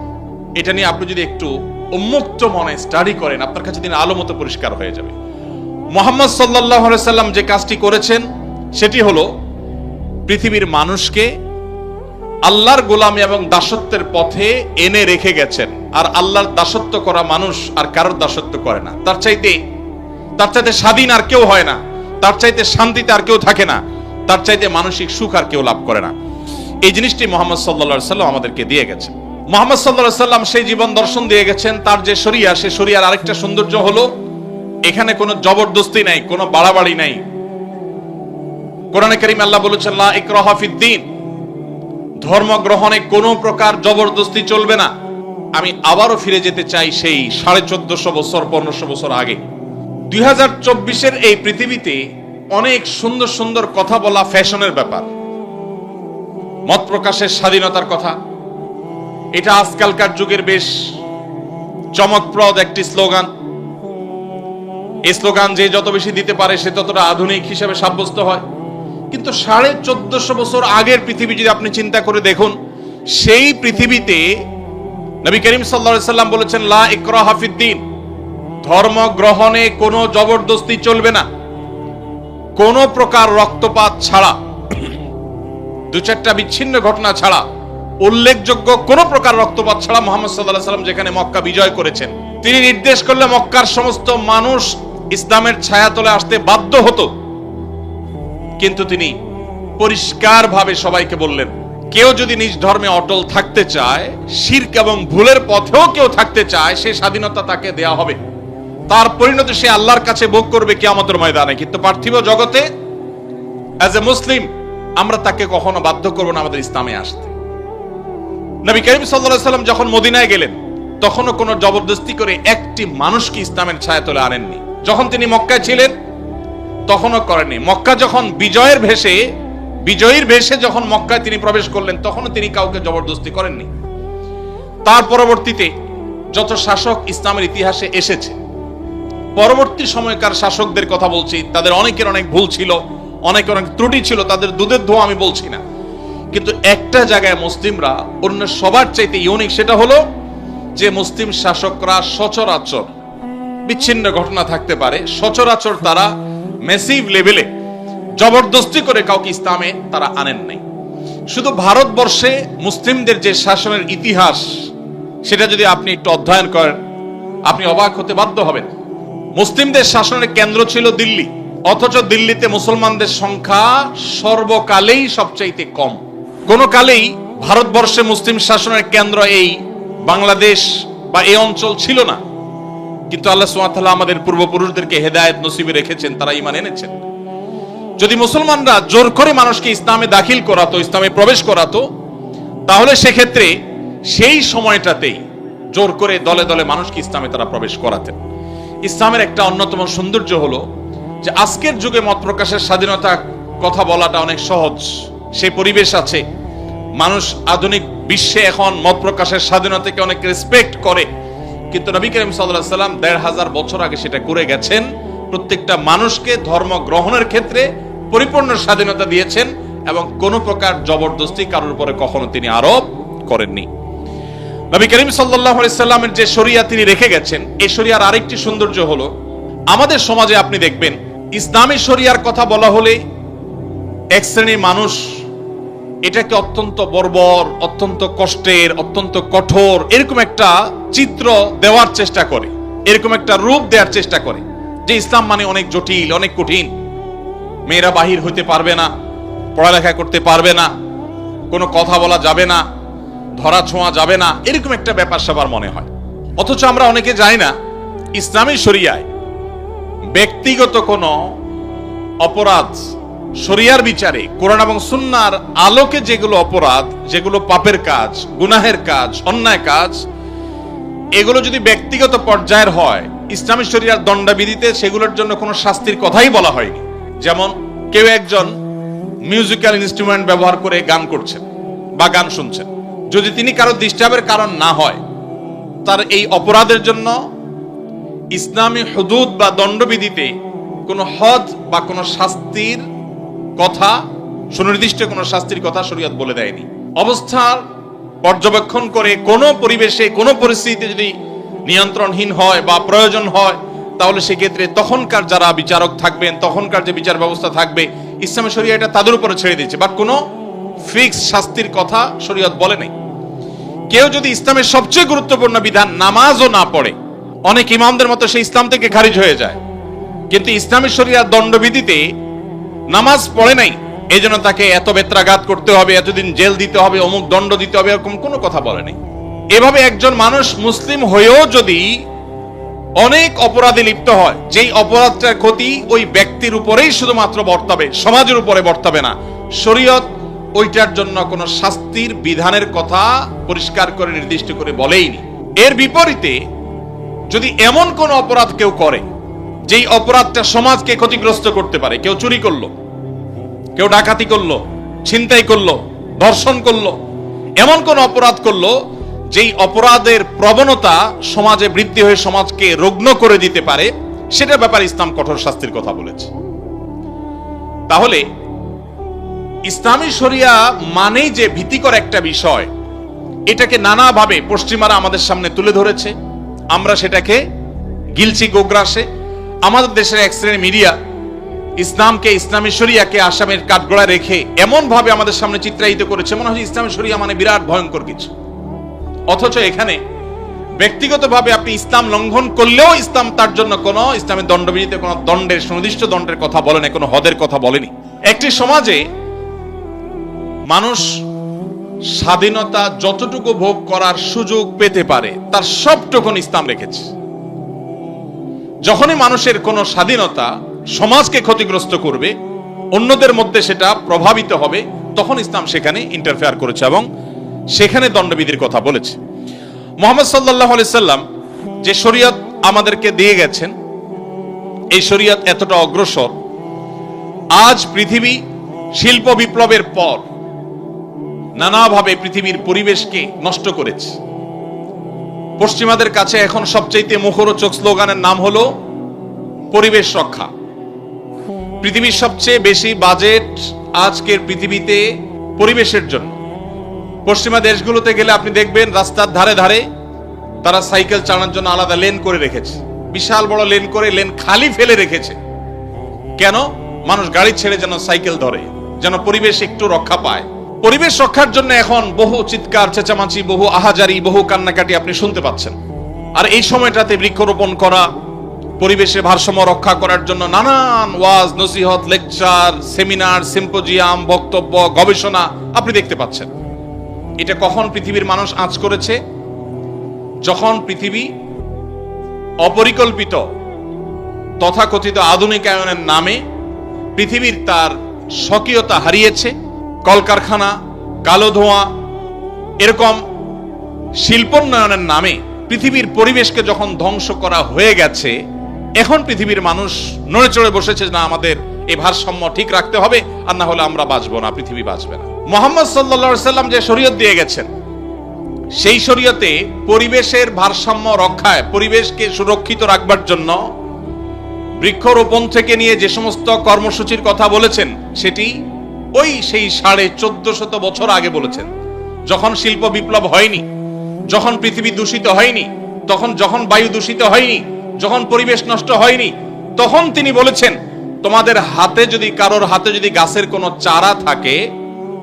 এটা নিয়ে আপনি যদি একটু উন্মুক্ত মনে স্টাডি করেন, আপনার কাছে দিন আলো মতো পরিষ্কার হয়ে যাবে। মুহাম্মদ সাল্লাল্লাহু আলাইহি সাল্লাম যে কাজটি করেছেন সেটি হলো পৃথিবীর মানুষকে আল্লাহর গোলামি এবং দাসত্বের পথে এনে রেখে গেছেন। আর আল্লাহর দাসত্ব করা মানুষ আর কারোর দাসত্ব করে না। তার চাইতে স্বাধীন আর কেউ হয় না, তার চাইতে শান্তিতে আর কেউ থাকে না, তার চাইতে মানসিক সুখ আর কেউ লাভ করে না। এই জিনিসটি মুহাম্মদ সাল্লাল্লাহু আলাইহি সাল্লাম আমাদেরকে দিয়ে গেছেন। মুহাম্মদ সাল্লাল্লাহু আলাইহি সাল্লাম সেই জীবন দর্শন দিয়ে গেছেন। তার যে শরিয়া, সে শরিয়ার আরেকটা সৌন্দর্য হলো এখানে কোনো জবরদস্তি নাই, কোনো বাড়াবাড়ি নাই। কোরআনে কারীম আল্লাহ বলেছেন, লা ইকরাহা ফিদ্দীন, ধর্ম গ্রহণে কোনো প্রকার জবরদস্তি চলবে না। আমি আবারও ফিরে যেতে চাই সেই 1450 বছর, 1500 বছর আগে। 2024-এর এই পৃথিবীতে অনেক সুন্দর সুন্দর কথা বলা ফ্যাশনের ব্যাপার, মত প্রকাশের স্বাধীনতার কথা, এটা আজকালকার যুগের বেশ চমকপ্রদ একটি স্লোগান। এই স্লোগান যে যত বেশি দিতে পারে সে ততটা আধুনিক হিসেবে সাব্যস্ত হয়। কিন্তু 1450 বছর আগের পৃথিবী যদি আপনি চিন্তা করে দেখুন, সেই পৃথিবীতে নবী করিম সাল্লাল্লাহু আলাইহি সাল্লাম বলেছেন, লা ইকরাহা ফিদ্দীন, ধর্ম গ্রহণে কোনো জবরদস্তি চলবে না, কোন প্রকার রক্তপাত ছাড়া, দু চারটা বিচ্ছিন্ন ঘটনা ছাড়া, উল্লেখযোগ্য কোন প্রকার রক্তপাত ছাড়া মুহাম্মদ সাল্লাল্লাহু আলাইহি সাল্লাম যেখানে মক্কা বিজয় করেছেন, তিনি নির্দেশ করলে মক্কার সমস্ত মানুষ ইসলামের ছায়াতলে আসতে বাধ্য হতো। কিন্তু তিনি পরিষ্কারভাবে সবাইকে বললেন, কেউ যদি নিজ ধর্মে অটল থাকতে চায়, শিরক এবং ভুলের পথেও কেউ থাকতে চায়, সে স্বাধীনতা তাকে দেয়া হবে, তার পরিণতি সে আল্লাহর কাছে ভোগ করবে কিয়ামতের ময়দানে। কিন্তু পার্থিব জগতে অ্যাজ এ মুসলিম আমরা তাকে কখনো বাধ্য করব না আমাদের ইসলামে আসতে। নবী করিম সাল্লাল্লাহু আলাইহি সাল্লাম যখন মদিনায় গেলেন, তখনও কোনো জবরদস্তি করে একটি মানুষকে ইসলামের ছায়াতলে আনেননি। যখন তিনি মক্কায় ছিলেন, তখনও করেননি। মক্কা যখন বিজয়ীর ভেষে যখন মক্কায় তিনি প্রবেশ করলেন, তখনও তিনি কাউকে জবরদস্তি করেননি। তার পরবর্তীতে যত শাসক ইসলামের ইতিহাসে এসেছে, পরবর্তী সময়কার শাসকদের কথা বলছি, তাদের অনেকের অনেক ভুল ছিল, অনেক ত্রুটি ছিল, তাদের দুধের ধোয়া আমি বলছি না। কিন্তু একটা জায়গায় মুসলিমরা অন্য সবার চাইতে ইউনিক, সেটা হলো যে মুসলিম শাসকরা সচরাচর, বিচ্ছিন্ন ঘটনা থাকতে পারে, সচরাচর তারা ম্যাসিভ লেভেলে জবরদস্তি করে কাউকে ইসলামে তারা আনেন নাই। শুধু ভারতবর্ষে মুসলিমদের যে শাসনের ইতিহাস, সেটা যদি আপনি একটু অধ্যয়ন করেন, আপনি অবাক হতে বাধ্য হবেন। মুসলিমদের শাসনের কেন্দ্র ছিল দিল্লি, অথচ দিল্লিতে মুসলমানদের সংখ্যা সর্বকালেই সবচাইতে কম। কোন কালেই ভারতবর্ষে মুসলিম শাসনের কেন্দ্র এই বাংলাদেশ বা এই অঞ্চল ছিল না। কিন্তু আল্লাহ সুবহানাহু ওয়া তাআলা আমাদের পূর্বপুরুষদেরকে হেদায়েত নসিবে রেখেছেন, তারা ঈমান এনেছেন। যদি মুসলমানরা জোর করে মানুষকে ইসলামে দাখিল করাতো, ইসলামে প্রবেশ করাতো, তাহলে সেক্ষেত্রে সেই সময়টাতেই জোর করে দলে দলে মানুষকে ইসলামে তারা প্রবেশ করাতেন। ইসলামের একটা অন্যতম সৌন্দর্য হলো যে আজকের যুগে মত প্রকাশের স্বাধীনতা কথা বলাটা অনেক সহজ, সেই পরিবেশ আছে। মানুষ আধুনিক বিশ্বে এখন মত প্রকাশের স্বাধীনতাকে অনেক রেসপেক্ট করে, কিন্তু নবী করিম সাল্লাল্লাহু আলাইহি ওয়াসাল্লাম ১৫০০ বছর আগে সেটা করে গেছেন। প্রত্যেকটা মানুষকে ধর্ম গ্রহণের ক্ষেত্রে পরিপূর্ণ স্বাধীনতা দিয়েছেন এবং কোনো প্রকার জবরদস্তি কারোর উপরে কখনো তিনি আরোপ করেননি। নবী করিম সাল্লাল্লাহু আলাইহি ওয়াসাল্লামের যে শরিয়া তিনি রেখে গেছেন, এই শরিয়ার আরেকটি সৌন্দর্য হলো, আমাদের সমাজে আপনি দেখবেন ইসলামী শরিয়ার কথা বলা হলে এক শ্রেণীর মানুষ এটাকে অত্যন্ত বর্বর, অত্যন্ত কষ্টের, অত্যন্ত কঠোর, এরকম একটা চিত্র দেওয়ার চেষ্টা করে, এরকম একটা রূপ দেওয়ার চেষ্টা করে যে ইসলাম মানে অনেক জটিল, অনেক কঠিন, মেয়েরা বাহির হইতে পারবে না, পড়ালেখা করতে পারবে না, কোনো কথা বলা যাবে না, ধরা ছোঁয়া যাবে না, এরকম একটা ব্যাপার সবার মনে হয়। অথচ আমরা অনেকে জানি না ইসলামী শরিয়ায় ব্যক্তিগত কোনো অপরাধ, শরিয়ার বিচারে কোরআন এবং সুন্নাহর আলোকে যেগুলো অপরাধ, যেগুলো পাপের কাজ, গুনাহের কাজ, অন্যায় কাজ, এগুলো যদি ব্যক্তিগত পর্যায়ের হয়, ইসলামী শরিয়ার দণ্ডবিধিতে সেগুলোর জন্য কোনো শাস্তির কথাই বলা হয়নি। যেমন কেউ একজন মিউজিক্যাল ইনস্ট্রুমেন্ট ব্যবহার করে গান করছেন বা গান শুনছেন, যদি তিনি কারো ডিস্টার্বের কারণ না হয়, তার এই অপরাধের জন্য ইসলামী হুদুদ বা দণ্ডবিধিতে কোনো হদ বা কোনো শাস্তির কথা, সুনির্দিষ্ট কোনো শাস্তির কথা শরীয়ত বলে দেয়নি। অবস্থার পর্যবেক্ষণ করে কোনো পরিবেশে, কোনো পরিস্থিতিতে যদি নিয়ন্ত্রণহীন হয় বা প্রয়োজন হয়, তাহলে সেক্ষেত্রে তখনকার যারা বিচারক থাকবেন, তখনকার যে বিচার ব্যবস্থা থাকবে, ইসলামী শরিয়া এটা তাদের উপরে ছেড়ে দিয়েছে, বা কোনো ফিক্স শাস্তির কথা শরীয়ত বলে নাই। কেউ যদি ইসলামের সবচেয়ে গুরুত্বপূর্ণ বিধান নামাজও না পড়ে, অনেক ইমামদের মতো সে ইসলাম থেকে খারিজ হয়ে যায়, কিন্তু ইসলামী শরিয়ার দণ্ডবিধিতে নামাজ পড়ে নাই, এই জন্য তাকে এত বেত্রাঘাত করতে হবে, এতদিন জেল দিতে হবে, অমুক দণ্ড দিতে হবে, এরকম কোনো কথা বলে নাই। এভাবে একজন মানুষ মুসলিম হয়েও যদি অনেক অপরাধে লিপ্ত হয়, যেই অপরাধটার ক্ষতি ওই ব্যক্তির উপরেই শুধুমাত্র বর্তাবে, সমাজের উপরে বর্তাবে না, শরীয়ত ওইটার জন্য কোনো শাস্তির বিধানের কথা পরিষ্কার করে নির্দিষ্ট করে বলেইনি। এর বিপরীতে যদি এমন কোন অপরাধ কেউ করে যেই অপরাধটা সমাজকে ক্ষতিগ্রস্ত করতে পারে, কেউ চুরি করলো, কেউ ডাকাতি করলো, ছিনতাই করলো, ধর্ষণ করলো, এমন কোন অপরাধ করলো যেই অপরাধের প্রবণতা সমাজে বৃদ্ধি হয়ে সমাজকে রুগ্ন করে দিতে পারে, সেটার ব্যাপারে ইসলাম কঠোর শাস্তির কথা বলেছে। তাহলে ইসলামী শরিয়া মানেই যে ভীতিকর একটা বিষয়, এটাকে নানাভাবে পশ্চিমারা আমাদের সামনে তুলে ধরেছে, আমরা সেটাকে গিলছি গোগ্রাসে। আমাদের দেশের এক শ্রেণীর মিডিয়া ইসলামকে, ইসলামী শরিয়াকে আসামের কাঠগড়ায় রেখে এমন ভাবে আমাদের সামনে চিত্রায়িত করেছে, মনে হয় ইসলামী শরিয়া মানে বিরাট ভয়ঙ্কর কিছু। অথচ এখানে ব্যক্তিগতভাবে আপনি ইসলাম লঙ্ঘন করলেও ইসলাম তার জন্য কোনো ইসলামের দণ্ডবিধিতে কোনো দণ্ডের, সুনির্দিষ্ট দণ্ডের কথা বলেনি, কোনো হদের কথা বলেনি। একটি সমাজে মানুষ স্বাধীনতা যতটুকু ভোগ করার সুযোগ পেতে পারে তার সবটুকু ইসলাম রেখেছে। যখনই মানুষের কোনো স্বাধীনতা সমাজকে ক্ষতিগ্রস্ত করবে, অন্যদের মধ্যে সেটা প্রভাবিত হবে, তখন ইসলাম সেখানে ইন্টারফেয়ার করেছে এবং সেখানে দণ্ডবিধির কথা বলেছে। মুহাম্মদ সাল্লাল্লাহু আলাইহি সাল্লাম যে শরীয়ত আমাদেরকে দিয়ে গেছেন, এই শরীয়ত এতটা অগ্রসর আজ পৃথিবী শিল্প বিপ্লবের পর নানাভাবে পৃথিবীর পরিবেশকে নষ্ট করেছে। পশ্চিমাদের কাছে এখন সবচেয়ে মুখরোচক স্লোগানের নাম হলো পরিবেশ রক্ষা। পৃথিবীর সবচেয়ে বেশি বাজেট আজকের পৃথিবীতে পরিবেশের জন্য। পশ্চিমা দেশগুলোতে গেলে আপনি দেখবেন রাস্তার ধারে ধারে তারা সাইকেল চালানোর জন্য আলাদা লেন করে রেখেছে, বিশাল বড় লেন করে, লেন খালি ফেলে রেখেছে। কেন? মানুষ গাড়ি ছেড়ে যেন সাইকেল ধরে, যেন পরিবেশ একটু রক্ষা পায়। পরিবেশ রক্ষার জন্য এখন বহু চিৎকার চেঁচামাচি, বহু আহাজারি, বহু কান্নাকাটি আপনি শুনতে পাচ্ছেন। আর এই সময়টাতে বৃক্ষরোপণ করা, পরিবেশের ভারসাম্য রক্ষা করার জন্য নানান ওয়াজ, নসিহত, লেকচার, সেমিনার, সিম্পোজিয়াম, বক্তব্য, গবেষণা আপনি দেখতে পাচ্ছেন। এটা কখন পৃথিবীর মানুষ আঁচ করেছে? যখন পৃথিবী অপরিকল্পিত তথাকথিত আধুনিকায়নের নামে পৃথিবীর তার স্বকীয়তা হারিয়েছে। কলকারখানা, কালো ধোঁয়া, এরকম শিল্পোন্নয়নের নামে পৃথিবীর পরিবেশকে যখন ধ্বংস করা হয়ে গেছে, এখন পৃথিবীর মানুষ নড়ে চড়ে বসেছে, না আমাদের এই ভারসাম্য ঠিক রাখতে হবে, আর না হলে আমরা বাঁচবো না, পৃথিবী বাঁচবে না। মুহাম্মদ সাল্লাল্লাহু আলাইহি সাল্লাম যে শরীয়ত দিয়ে গেছেন, সেই শরীয়তে পরিবেশের ভারসাম্য রক্ষায়, পরিবেশকে সুরক্ষিত রাখবার জন্য বৃক্ষরোপণ থেকে নিয়ে যে সমস্ত কর্মসূচির কথা বলেছেন, সেটি ওই সেই 1450 বছর আগে বলেছেন, যখন শিল্প বিপ্লব হয়নি, যখন পৃথিবী দূষিত হয়নি, যখন বায়ু দূষিত হয়নি, যখন পরিবেশ নষ্ট হয়নি, তখন তিনি বলেছেন, তোমাদের হাতে যদি, কারোর হাতে যদি গাছের কোনো চারা থাকে,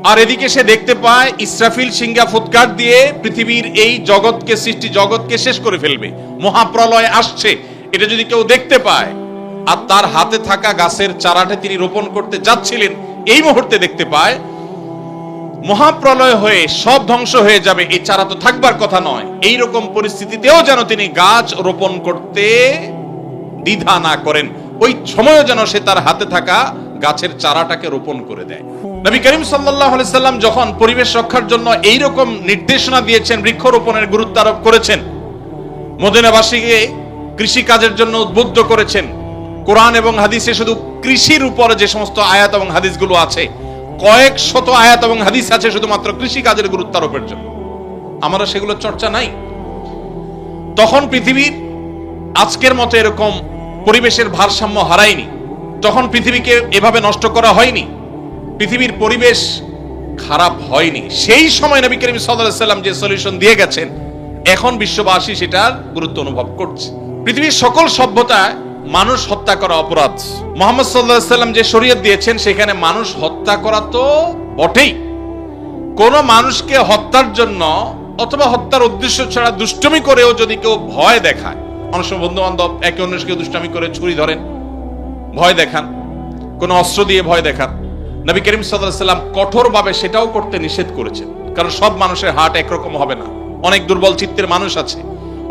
আর এদিকে সে দেখতে পায় ইসরাফিল সিংহা ফুৎকার দিয়ে পৃথিবীর এই জগৎকে, সৃষ্টি জগৎকে শেষ করে ফেলবে, মহাপ্রলয় আসছে, এটা যদি কেউ দেখতে পায়, আর তার হাতে থাকা গাছের চারাটা তিনি রোপণ করতে যাচ্ছিলেন, এই মুহূর্তে দেখতে পায় মহাপ্রলয় হয়ে সব ধ্বংস হয়ে যাবে, এই চারা তো থাকবার কথা নয়, এই রকম পরিস্থিতিতেও যেন তিনি গাছ রোপণ করতে দ্বিধা না করেন, ওই সময়ও যেন সে তার হাতে থাকা গাছের চারাটাকে রোপণ করে দেয়। নবী করিম সাল্লাল্লাহু আলাইহি সাল্লাম যখন পরিবেশ রক্ষার জন্য এই রকম নির্দেশনা দিয়েছেন, বৃক্ষরোপণের গুরুত্ব আরোপ করেছেন, মদিনাবাসীকে কৃষি কাজের জন্য উদ্বুদ্ধ করেছেন। কোরআন এবং হাদিসে শুধু কৃষির উপরে যে সমস্ত আয়াত এবং হাদিসগুলো আছে, কয়েক শত আয়াত এবং হাদিস আছে শুধুমাত্র কৃষি কাজের গুরুত্ব আরোপের জন্য। আমরা সেগুলো চর্চা নাই। তখন পৃথিবীর আজকের মতো এরকম পরিবেশের ভারসাম্য হারায়নি, তখন পৃথিবীকে এভাবে নষ্ট করা হয়নি, পৃথিবীর পরিবেশ খারাপ হয়নি। সেই সময় নবী করিম সাল্লাল্লাহু আলাইহি সাল্লাম যে সলিউশন দিয়ে গেছেন, এখন বিশ্ববাসী সেটার গুরুত্ব অনুভব করছে। পৃথিবীর সকল সভ্যতায় মানুষ হত্যা করা অপরাধ। মুহাম্মদ সাল্লাল্লাহু আলাইহি সাল্লাম যে শরীয়ত দিয়েছেন, সেখানে মানুষ হত্যা করা তো বটেই। কোন মানুষকে হত্যার জন্য অথবা হত্যার উদ্দেশ্য ছাড়া দুষ্টমি করেও যদি কেউ ভয় দেখায়, অনেক সময় বন্ধু বান্ধব একে অন্যকে দুষ্টমি করে ছুরি ধরেন, ভয় দেখান, কোন অস্ত্র দিয়ে ভয় দেখান, নবী করিম সাল্লাল্লাহু আলাইহি সাল্লাম কঠোরভাবে সেটাও করতে নিষেধ করেছেন। কারণ সব মানুষের হার্ট একরকম হবে না, অনেক দুর্বল চিত্তের মানুষ আছে,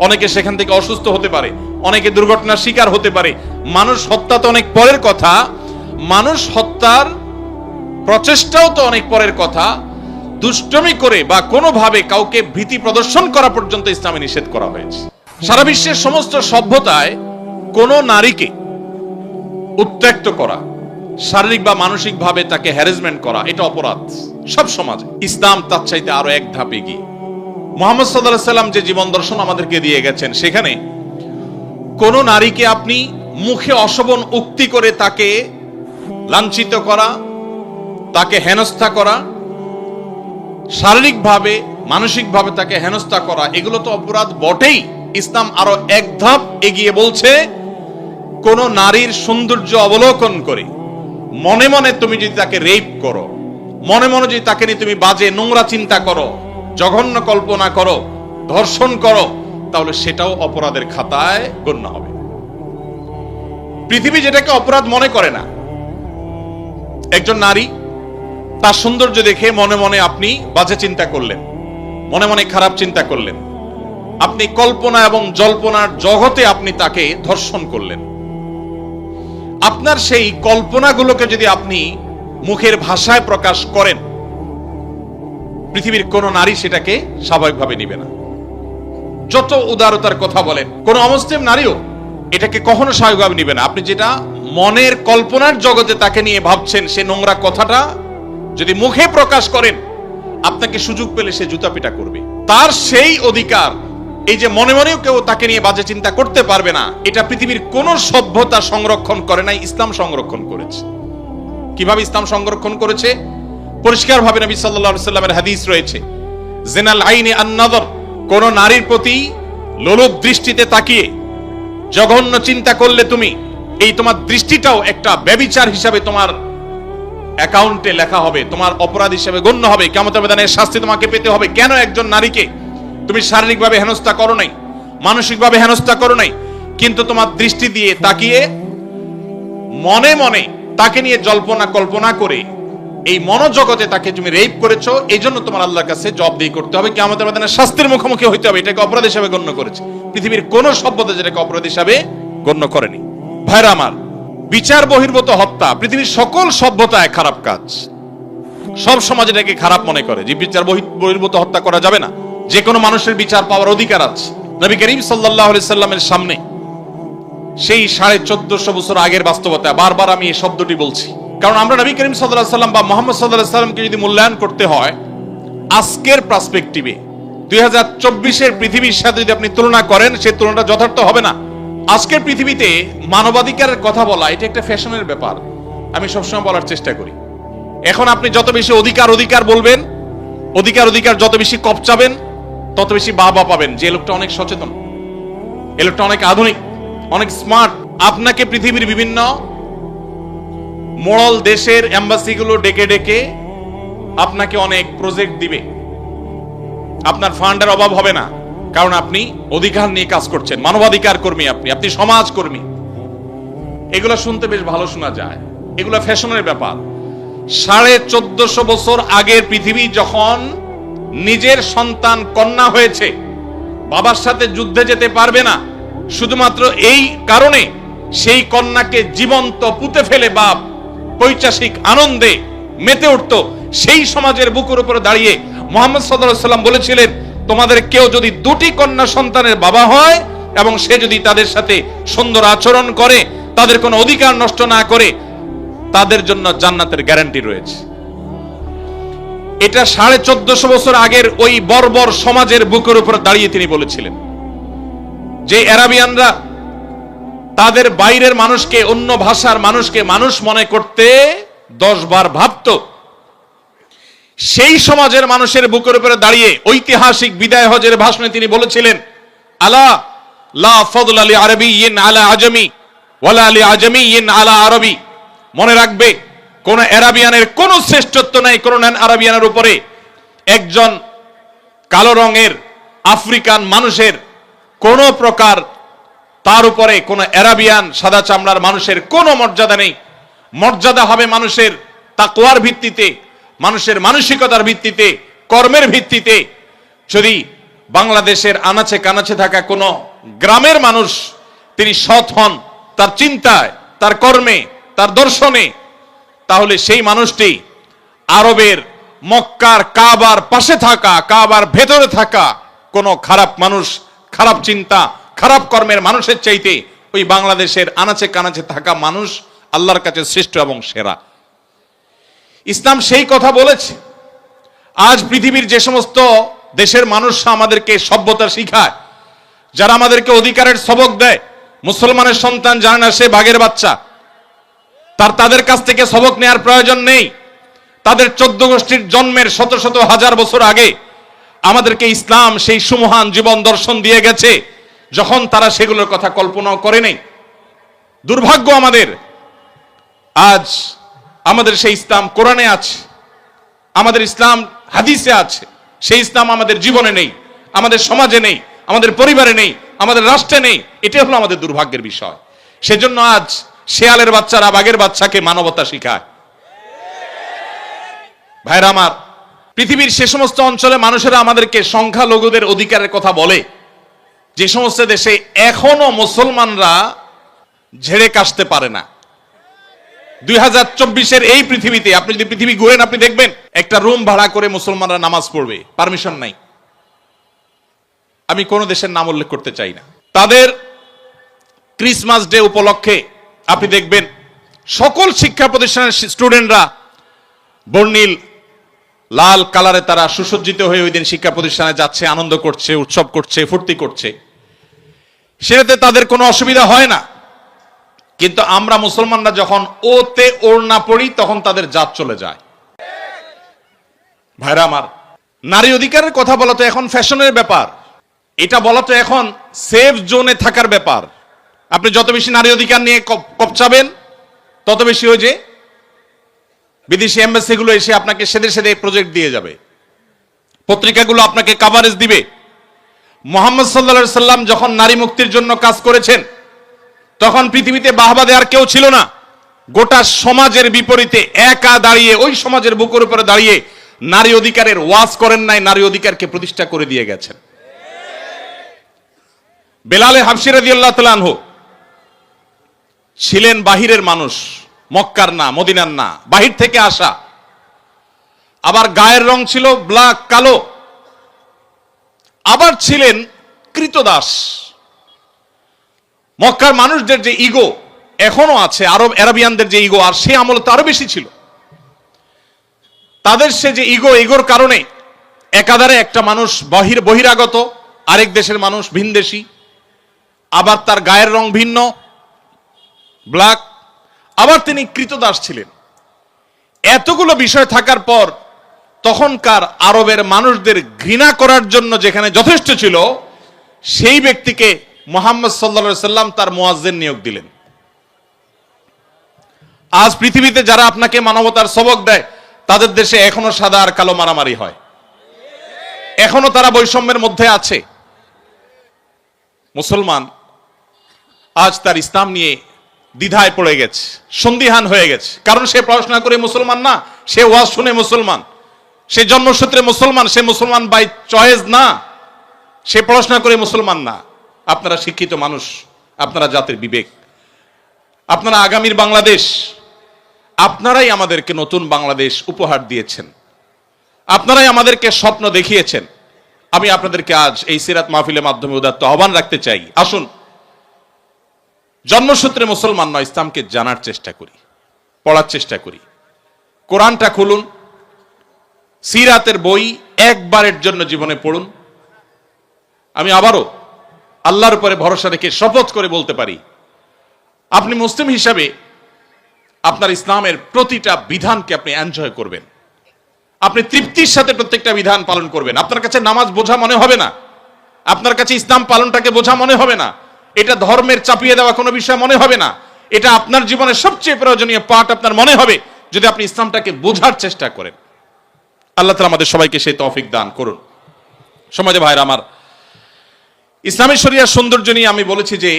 অনেকে সেখান থেকে অসুস্থ হতে পারে, অনেকে দুর্ঘটনার শিকার হতে পারে। মানুষ হত্যা তো অনেক পরের কথা, মানুষ হত্যার প্রচেষ্টাও তো অনেক পরের কথা। দুষ্টমি করে বা কোনোভাবে কাউকে ভীতি প্রদর্শন করা পর্যন্ত ইসলামে নিষেধ করা হয়েছে। সারা বিশ্বের সমস্ত সভ্যতায় কোন নারীকে উত্ত্যক্ত করা, শারীরিক বা মানসিক ভাবে তাকে হ্যারাসমেন্ট করা, এটা অপরাধ সব সমাজে। ইসলাম তার চাইতে আরো এক ধাপ এগিয়ে। মুহাম্মদ সাল্লাল্লাহু আলাইহি সাল্লাম যে জীবন দর্শন আমাদেরকে দিয়ে গেছেন, সেখানে কোন নারীকে আপনি মুখে অশোভন উক্তি করে তাকে লাঞ্ছিত করা, তাকে হেনস্থা করা, শারীরিকভাবে মানসিকভাবে তাকে হেনস্থা করা, এগুলো তো অপরাধ বটেই। ইসলাম আরো এক ধাপ এগিয়ে বলছে, কোন নারীর সৌন্দর্য অবলোকন করে মনে মনে তুমি যদি তাকে রেপ করো, মনে মনে যদি তাকে নিয়ে তুমি বাজে নোংরা চিন্তা করো, জঘন্য কল্পনা করো, ধর্ষণ করো, তাহলে সেটাও অপরাধের খাতায় গণ্য হবে। পৃথিবী যেটাকে অপরাধ মনে করে না, একজন নারী তার সৌন্দর্য দেখে মনে মনে আপনি বাজে চিন্তা করলেন, মনে মনে খারাপ চিন্তা করলেন, আপনি কল্পনা এবং জল্পনার জগতে আপনি তাকে ধর্ষণ করলেন। আপনার সেই কল্পনাগুলোকে যদি আপনি মুখের ভাষায় প্রকাশ করেন, পৃথিবীর কোন নারী সেটাকে স্বাভাবিকভাবে নিবে না। যত উদারতার কথা বলেন, কোন অমুসলিম নারীও এটাকে কখনো স্বাভাবিকভাবে নিবে না। আপনি যেটা মনের কল্পনার জগতে তাকে নিয়ে ভাবছেন, সে নোংরা কথাটা যদি মুখে প্রকাশ করেন, আপনাকে সুযোগ পেলে সে জুতা পিটা করবে। তার সেই অধিকার, এই যে মনে মনেও কেউ তাকে নিয়ে বাজে চিন্তা করতে পারবে না, এটা পৃথিবীর কোন সভ্যতা সংরক্ষণ করে নাই, ইসলাম সংরক্ষণ করেছে। কিভাবে ইসলাম সংরক্ষণ করেছে? পরিষ্কার ভাবে নবী সাল্লাল্লাহু আলাইহি সাল্লামের হাদিস রয়েছে, জিনাল আইনি আন-নাযর, কোন নারীর প্রতি লোলুপ দৃষ্টিতে তাকিয়ে জঘন্য চিন্তা করলে তুমি, এই তোমার দৃষ্টিটাও একটা ব্যভিচার হিসাবে তোমার অ্যাকাউন্টে লেখা হবে, তোমার অপরাধ হিসেবে গণ্য হবে, কিয়ামতের ময়দানে শাস্তি তোমাকে পেতে হবে। কেন? একজন নারীকে তুমি শারীরিকভাবে হেনস্থা করো নাই, মানসিকভাবে হেনস্থা করো নাই, কিন্তু তোমার দৃষ্টি দিয়ে তাকিয়ে মনে মনে তাকে নিয়ে জল্পনা কল্পনা করে এই মনোজগতে তাকে তুমি রেপ করেছো, এই জন্য তোমার আল্লাহর কাছে জবাবদিহি করতে হবে, কিয়ামতের ময়দানে শাস্তির মুখোমুখি হইতে হবে। এটাকে অপরাধ হিসেবে গণ্য করেছে। পৃথিবীর কোন সভ্যতা যেটাকে অপরাধ হিসাবে গণ্য করেনি। ভাইরা আমার, বিচার বহির্ভূত হত্যা পৃথিবীর সকল সভ্যতায় খারাপ কাজ। সব সমাজ এটাকে খারাপ মনে করে যে বিচার বহির্ভূত হত্যা করা যাবে না, যে কোনো মানুষের বিচার পাওয়ার অধিকার আছে। নবী করিম সাল্লাল্লাহু আলাইহি সাল্লামের সামনে সেই 1450 বছর আগের বাস্তবতা, বারবার আমি এই শব্দটি বলছি, কারণ আমরা নবী করিম সাল্লাল্লাহু আলাইহি সাল্লাম বা মুহাম্মদ সাল্লাল্লাহু আলাইহি সাল্লামকে যদি মূল্যায়ন করতে হয় আজকের পার্সপেক্টিভে, 2024 পৃথিবীর সাথে যদি আপনি তুলনা করেন, সেই তুলনাটা যথার্থ হবে না। আজকের পৃথিবীতে মানবাধিকারের কথা বলা এটা একটা ফ্যাশনের ব্যাপার, আমি সবসময় বলার চেষ্টা করি। এখন আপনি যত বেশি অধিকার বলবেন, অধিকার যত বেশি কপচাবেন, তত বেশি বাহবা পাবেন যে লোকটা অনেক সচেতন, এই লোকটা অনেক আধুনিক, অনেক স্মার্ট। আপনাকে পৃথিবীর বিভিন্ন মোড়ল দেশের এম্বাসিগুলো ডেকে ডেকে আপনাকে অনেক প্রজেক্ট দিবে, আপনার ফান্ডের অভাব হবে না, কারণ আপনি অধিকার নিয়ে কাজ করছেন, মানবাধিকার কর্মী, আপনি সমাজ কর্মী। এগুলো শুনতে বেশ ভালো শোনা যায়, এগুলো ফ্যাশনের ব্যাপার। 1450 বছর আগের পৃথিবী যখন নিজের সন্তান কন্যা হয়েছে, বাবার সাথে যুদ্ধে যেতে পারবে না, শুধুমাত্র এই কারণে সেই কন্যাকে জীবন্ত পুঁতে ফেলে বাপ পৈশাসিক আনন্দে মেতে উঠত, সেই সমাজের বুকের উপরে দাঁড়িয়ে মুহাম্মদ সাল্লাল্লাহু আলাইহি সাল্লাম বলেছিলেন, তোমাদের কেউ যদি দুটি কন্যা সন্তানের বাবা হয় এবং সে যদি তাদের সাথে সুন্দর আচরণ করে, তাদের কোনো অধিকার নষ্ট না করে, তাদের জন্য জান্নাতের গ্যারান্টি রয়েছে। এটা 1450 বছর আগের ওই বর্বর সমাজের বুকের উপর দাঁড়িয়ে তিনি বলেছিলেন। যে আরাবিয়ানরা তাদের বাইরের মানুষকে, অন্য ভাষার মানুষকে মানুষ মনে করতে 10 বার ভাবত, সেই সমাজের মানুষের বুকের উপরে দাঁড়িয়ে ঐতিহাসিক বিদায় হজের ভাষণে তিনি বলেছিলেন, আলা লা ফাদলা লি আরাবিয়্যিন আলা আজমি ওয়ালা লি আজমিয়্যিন আলা আরবি। মনে রাখবে, কোন আরাবিয়ানের কোন শ্রেষ্ঠত্ব নাই কোন আরাবিয়ানের উপরে। একজন কালো রঙের আফ্রিকান মানুষের কোন প্রকার তার উপরে কোন আরাবিয়ান সাদা চামড়ার মানুষের কোনো মর্যাদা নেই। মর্যাদা হবে মানুষের তাকওয়ার ভিত্তিতে, মানুষের মানসিকতার ভিত্তিতে, কর্মের ভিত্তিতে। যদি বাংলাদেশের আনাচে কানাচে থাকা কোন গ্রামের মানুষ তিনি সৎ হন তার চিন্তায়, তার কর্মে, তার দর্শনে, তাহলে সেই মানুষটি আরবের মক্কার কাবার পাশে থাকা, কাবার ভেতরে থাকা কোন খারাপ মানুষ, খারাপ চিন্তা, খারাপ কর্মের মানুষের চাইতে ওই বাংলাদেশের আনাচে কানাচে থাকা মানুষ আল্লাহর কাছে শ্রেষ্ঠ এবং সেরা। ইসলাম সেই কথা বলেছে। আজ পৃথিবীর যে সমস্ত দেশের মানুষরা আমাদেরকে সভ্যতা শিখায়, যারা আমাদেরকে অধিকারের সবক দেয়, মুসলমানের সন্তান জানে না সে বাঘের বাচ্চা, তাদের কাছ থেকে সবক নেওয়ার প্রয়োজন নেই। তাদের 14 গোষ্ঠীর জন্মের শত শত হাজার বছর আগে আমাদেরকে ইসলাম সেই সুমহান জীবন দর্শন দিয়ে গেছে, যখন তারা সেগুলোর কথা কল্পনাও করে নেই। দুর্ভাগ্য আমাদের, আজ আমাদের সেই ইসলাম কোরআনে আছে, আমাদের ইসলাম হাদিসে আছে, সেই ইসলাম আমাদের জীবনে নেই, আমাদের সমাজে নেই, আমাদের পরিবারে নেই, আমাদের রাষ্ট্রে নেই। এটাই হলো আমাদের দুর্ভাগ্যের বিষয়। সেজন্য আজ শেয়ালের বাচ্চারা বাঘের বাচ্চাকে মানবতা শিখায়। ভাইরা আমার, পৃথিবীর সে সমস্ত অঞ্চলে মানুষেরা আমাদেরকে সংখ্যালঘুদের অধিকারের কথা বলে, যে সমস্ত দেশে এখনো মুসলমানরা ঝেড়ে কাশতে পারে না। 2024 এই পৃথিবীতে আপনি যদি পৃথিবী ঘুরেন, আপনি দেখবেন একটা রুম ভাড়া করে মুসলমানরা নামাজ পড়বে, পারমিশন নাই। আমি কোন দেশের নাম উল্লেখ করতে চাই না। তাদের ক্রিসমাস ডে উপলক্ষে আপনি দেখবেন সকল শিক্ষা প্রতিষ্ঠানের স্টুডেন্টরা বর্ণিল লাল কালারে তারা সুসজ্জিত হয়ে ওই দিন শিক্ষা প্রতিষ্ঠানে যাচ্ছে, আনন্দ করছে, উৎসব করছে, ফুর্তি করছে, সেটাতে তাদের কোনো অসুবিধা হয় না। কিন্তু আমরা মুসলমানরা যখন ওতে ওড়না পড়ি তখন তাদের জাত চলে যায়। ভাইরা আমার, নারী অধিকারের কথা বলা তো এখন ফ্যাশনের ব্যাপার, এটা বলা তো এখন সেফ জোনে থাকার ব্যাপার। আপনি যত বেশি নারী অধিকার নিয়ে কপচাবেন তত বেশি ওই যে বিদেশি এম্বাসিগুলো এসে আপনাকে সেদে সেদে প্রজেক্ট দিয়ে যাবে, পত্রিকাগুলো আপনাকে কভারেজ দিবে। মুহাম্মদ সাল্লাল্লাহু আলাইহি সাল্লাম যখন নারী মুক্তির জন্য কাজ করেছেন তখন পৃথিবীতে বাহবা দেওয়ার কেউ ছিল না। গোটা সমাজের বিপরীতে একা দাঁড়িয়ে, ওই সমাজের বুকের উপরে দাঁড়িয়ে নারী অধিকারের ওয়াজ করেন নাই, নারী অধিকারকে প্রতিষ্ঠা করে দিয়ে গেছেন। বেলালে হাবশী রাদিয়াল্লাহু তাআলা আনহু ছিলেন বাহিরের মানুষ, মক্কার না, মদিনার না, বাহির থেকে আসা। আবার গায়ের রং ছিল ব্ল্যাক, কালো। আবার ছিলেন কৃতদাস। মক্কার মানুষদের যে ইগো এখনো আছে, আরবিয়ানদের যে ইগো আর সে আমলে তো আরো বেশি ছিল। তাদের সে যে ইগোর কারণে একাধারে একটা মানুষ বহিরাগত, আরেক দেশের মানুষ ভিনদেশী, আবার তার গায়ের রং ভিন্ন, ব্ল্যাক, আবার তিনি কৃতদাস ছিলেন। এতগুলো বিষয় থাকার পর তখনকার আরবের মানুষদের ঘৃণা করার জন্য যেখানে যথেষ্ট ছিল, সেই ব্যক্তিকে মুহাম্মদ সাল্লাল্লাহু আলাইহি সাল্লাম তার মুয়াজ্জিন নিয়োগ দিলেন। আজ পৃথিবীতে যারা আপনাকে মানবতার সবক দেয় তাদের দেশে এখনো সাদা আর কালো মারামারি হয়, এখনো তারা বৈষম্যের মধ্যে আছে। মুসলমান আজ তার ইসলাম নিয়ে দ্বিধায় পড়ে গেছে, সন্দিহান হয়ে গেছে। কারণ সে পড়াশোনা করে মুসলমান না, সে ওয়াজ শুনে মুসলমান, সে জন্মসূত্রে মুসলমান, সে মুসলমান বাই চয়েস না, সে পড়াশোনা করে মুসলমান না। আপনারা শিক্ষিত মানুষ, আপনারা জাতির বিবেক, আপনারা আগামীর বাংলাদেশ, আপনারাই আমাদেরকে নতুন বাংলাদেশ উপহার দিয়েছেন, আপনারাই আমাদেরকে স্বপ্ন দেখিয়েছেন। আমি আপনাদেরকে আজ এই সিরাত মাহফিলের মাধ্যমে উদাত্ত আহ্বান রাখতে চাই, আসুন জন্মসূত্রে মুসলমান নয়, ইসলামকে জানার চেষ্টা করি, পড়ার চেষ্টা করি। কোরআনটা খুলুন, সিরাতের বই একবারের জন্য জীবনে পড়ুন। আমি আবারও আল্লাহর উপরে ভরসা রেখে শপথ করে বলতে পারি, আপনি মুসলিম হিসাবে আপনার ইসলামের প্রতিটা বিধানকে আপনি এনজয় করবেন, আপনি তৃপ্তির সাথে প্রত্যেকটা বিধান পালন করবেন। আপনার কাছে নামাজ বোঝা মনে হবে না, আপনার কাছে ইসলাম পালনটাকে বোঝা মনে হবে না, এটা ধর্মের চাপিয়ে দেওয়া কোনো বিষয় মনে হবে না, এটা আপনার জীবনের সবচেয়ে প্রয়োজনীয় পার্ট আপনার মনে হবে যদি আপনি ইসলামটাকে বোঝার চেষ্টা করেন। আল্লাহ তাআলা আমাদের সবাইকে সেই তৌফিক দান করুন। সমাজে ভাইরা আমার, ইসলামী শরিয়ার সৌন্দর্য নিয়ে আমি বলেছি যে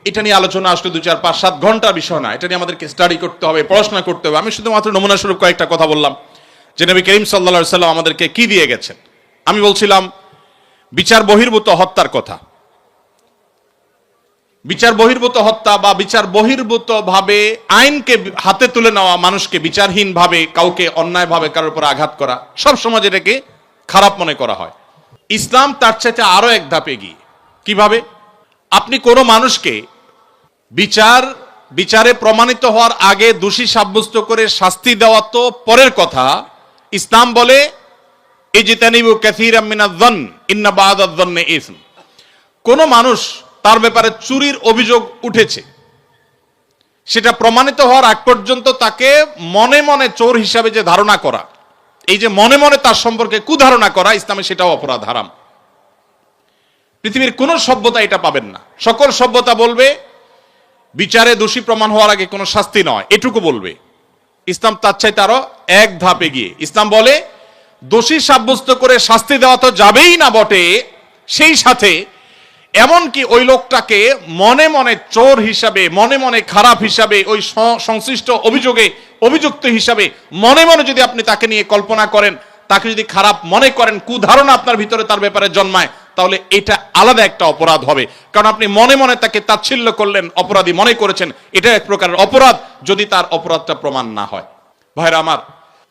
এটা নিয়ে আলোচনা আসলে 2, 4, 5, 7 ঘন্টার বিষয় না, এটা নিয়ে আমাদেরকে স্টাডি করতে হবে, পড়াশোনা করতে হবে। আমি শুধুমাত্র নমুনা স্বরূপ কয়েকটা কথা বললাম যে নবী করিম সাল্লাল্লাহু আলাইহি সাল্লাম আমাদেরকে কি দিয়ে গেছেন। আমি বলছিলাম বিচার বহির্ভূত হত্যার কথা। বিচার বহির্ভূত হত্যা বা বিচার বহির্ভূত ভাবে আইনকে হাতে তুলে নেওয়া, মানুষকে বিচারহীন ভাবে কাউকে অন্যায় ভাবে কারোর উপর আঘাত করা, সব সমাজে এটাকে খারাপ মনে করা হয়। ইসলাম তার চাইতে আরো এক ধাপ এগিয়ে। কিভাবে? আপনি কোনো মানুষকে বিচারে প্রমাণিত হওয়ার আগে দোষী সাব্যস্ত করে শাস্তি দেওয়া তো পরের কথা। ইসলাম বলে ইজতানিবু কাসীরাম মিনাজ-যন ইন্না বা'দায-যন্নি ইসম। কোন মানুষ তার ব্যাপারে চুরির অভিযোগ উঠেছে, সেটা প্রমাণিত হওয়ার আগ পর্যন্ত তাকে মনে মনে চোর হিসাবে যে ধারণা করা, এই যে মনে মনে তার সম্পর্কে কুধারণা করা, ইসলামে সেটাও অপরাধ, হারাম। পৃথিবীর কোন সভ্যতা এটা পাবেন না। সকল সভ্যতা বলবে বিচারে দোষী প্রমাণ হওয়ার আগে কোনো শাস্তি নয়, এটুকু বলবে। ইসলাম তার চাইতে আরো এক ধাপ এগিয়ে। ইসলাম বলে দোষী সাব্যস্ত করে শাস্তি দেওয়া তো যাবেই না বটে, সেই সাথে এমনকি ওই লোকটাকে মনে মনে চোর হিসাবে, মনে মনে খারাপ হিসাবে, ওই সংশ্লিষ্ট অভিযোগে অভিযুক্ত হিসাবে মনে মনে যদি আপনি তাকে নিয়ে কল্পনা করেন, তাকে যদি খারাপ মনে করেন, কুধারণা আপনার ভিতরে তার ব্যাপারে জন্মায়, তাহলে এটা আলাদা একটা অপরাধ হবে। কারণ আপনি মনে মনে তাকে তাচ্ছিল্য করলেন, অপরাধী মনে করেছেন, এটা এক প্রকারের অপরাধ যদি তার অপরাধটা প্রমাণ না হয়। ভাইরা আমার,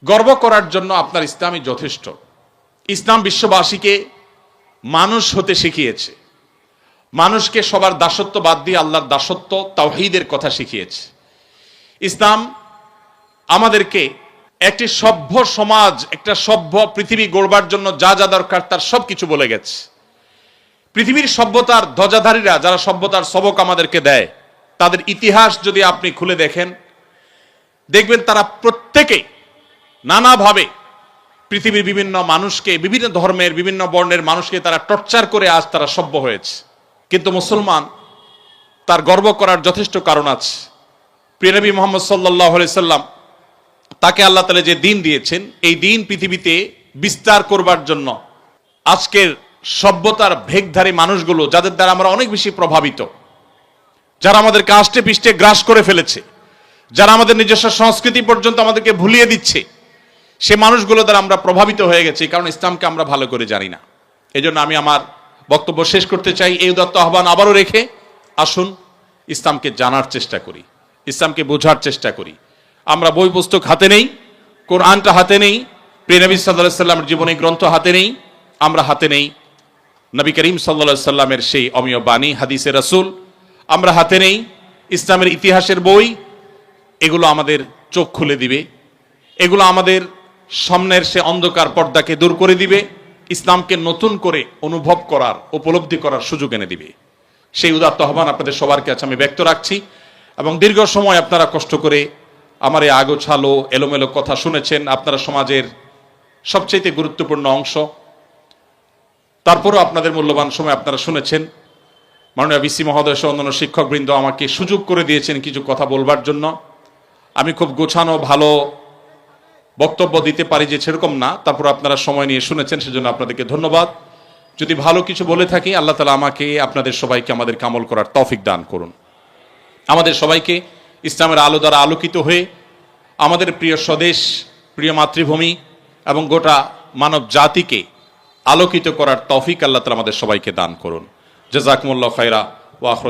গর্ব করার জন্য আপনার ইসলামই যথেষ্ট। ইসলাম বিশ্ববাসীকে মানুষ হতে শিখিয়েছে, মানুষকে সবার দাসত্ব বাদ দিয়ে আল্লাহর দাসত্ব, তাওহীদের কথা শিখিয়েছে। ইসলাম আমাদেরকে একটি সভ্য সমাজ, একটা সভ্য পৃথিবী গড়বার জন্য যা যা দরকার তার সবকিছু বলে গেছে। পৃথিবীর সভ্যতার ধ্বজাধারীরা যারা সভ্যতার সবক আমাদেরকে দেয়, তাদের ইতিহাস যদি আপনি খুলে দেখেন, দেখবেন তারা প্রত্যেকে নানাভাবে পৃথিবীর বিভিন্ন মানুষকে, বিভিন্ন ধর্মের বিভিন্ন বর্ণের মানুষকে তারা টর্চার করে আজ তারা সভ্য হয়েছে। কিন্তু মুসলমান, তার গর্ব করার যথেষ্ট কারণ আছে। প্রিয় নবী মুহাম্মদ সাল্লাল্লাহু আলাইহি সাল্লাম, তাকে আল্লাহ তাআলা যে দিন দিয়েছেন, এই দিন পৃথিবীতে বিস্তার করবার জন্য আজকের সভ্যতার ভেগধারী মানুষগুলো, যাদের দ্বারা আমরা অনেক বেশি প্রভাবিত, যারা আমাদেরকে আষ্টে পৃষ্ঠে গ্রাস করে ফেলেছে, যারা আমাদের নিজস্ব সংস্কৃতি পর্যন্ত আমাদেরকে ভুলিয়ে দিচ্ছে, সে মানুষগুলো দ্বারা আমরা প্রভাবিত হয়ে গেছি, কারণ ইসলামকে আমরা ভালো করে জানি না। এই জন্য আমি আমার বক্তব্য শেষ করতে চাই এই উদাত্ত আহ্বান আবারও রেখে, আসুন ইসলামকে জানার চেষ্টা করি, ইসলামকে বোঝার চেষ্টা করি। আমরা বই পুস্তক হাতে নেই, কোরআনটা হাতে নেই, প্রিয় নবী সাল্লাল্লাহু আলাইহি সাল্লামের জীবনী গ্রন্থ হাতে নেই, আমরা হাতে নেই নবী করিম সাল্লাল্লাহু আলাইহি সাল্লামের সেই অমীয় বাণী হাদিসে রাসূল, আমরা হাতে নেই ইসলামের ইতিহাসের বই। এগুলো আমাদের চোখ খুলে দিবে, এগুলো আমাদের সামনের সে অন্ধকার পর্দাকে দূর করে দিবে, ইসলামকে নতুন করে অনুভব করার, উপলব্ধি করার সুযোগ এনে দিবে। সেই উদাত্ত আহ্বান আপনাদের সবার কাছে আমি ব্যক্ত রাখছি। এবং দীর্ঘ সময় আপনারা কষ্ট করে আমার এই আগোছালো এলোমেলো কথা শুনেছেন, আপনারা সমাজের সবচেয়ে গুরুত্বপূর্ণ অংশ, তারপরও আপনাদের মূল্যবান সময় আপনারা শুনেছেন। মাননীয় ভিসি মহোদয় সহ অন্যান্য শিক্ষকবৃন্দ আমাকে সুযোগ করে দিয়েছেন কিছু কথা বলবার জন্য। আমি খুব গোছানো ভালো বক্তব্য দিতে পারি যে সেরকম না, তারপর আপনারা সময় নিয়ে শুনেছেন, সেজন্য আপনাদেরকে ধন্যবাদ। যদি ভালো কিছু বলে থাকি, আল্লাহ তাআলা আমাকে, আপনাদের সবাইকে আমাদের আমল করার তৌফিক দান করুন। আমাদের সবাইকে ইসলামের আলো দ্বারা আলোকিত হয়ে আমাদের প্রিয় স্বদেশ, প্রিয় মাতৃভূমি এবং গোটা মানব জাতিকে আলোকিত করার তৌফিক আল্লাহ তাআলা আমাদের সবাইকে দান করুন। জাযাকুমুল্লাহু খায়রা ওয়া আখিরু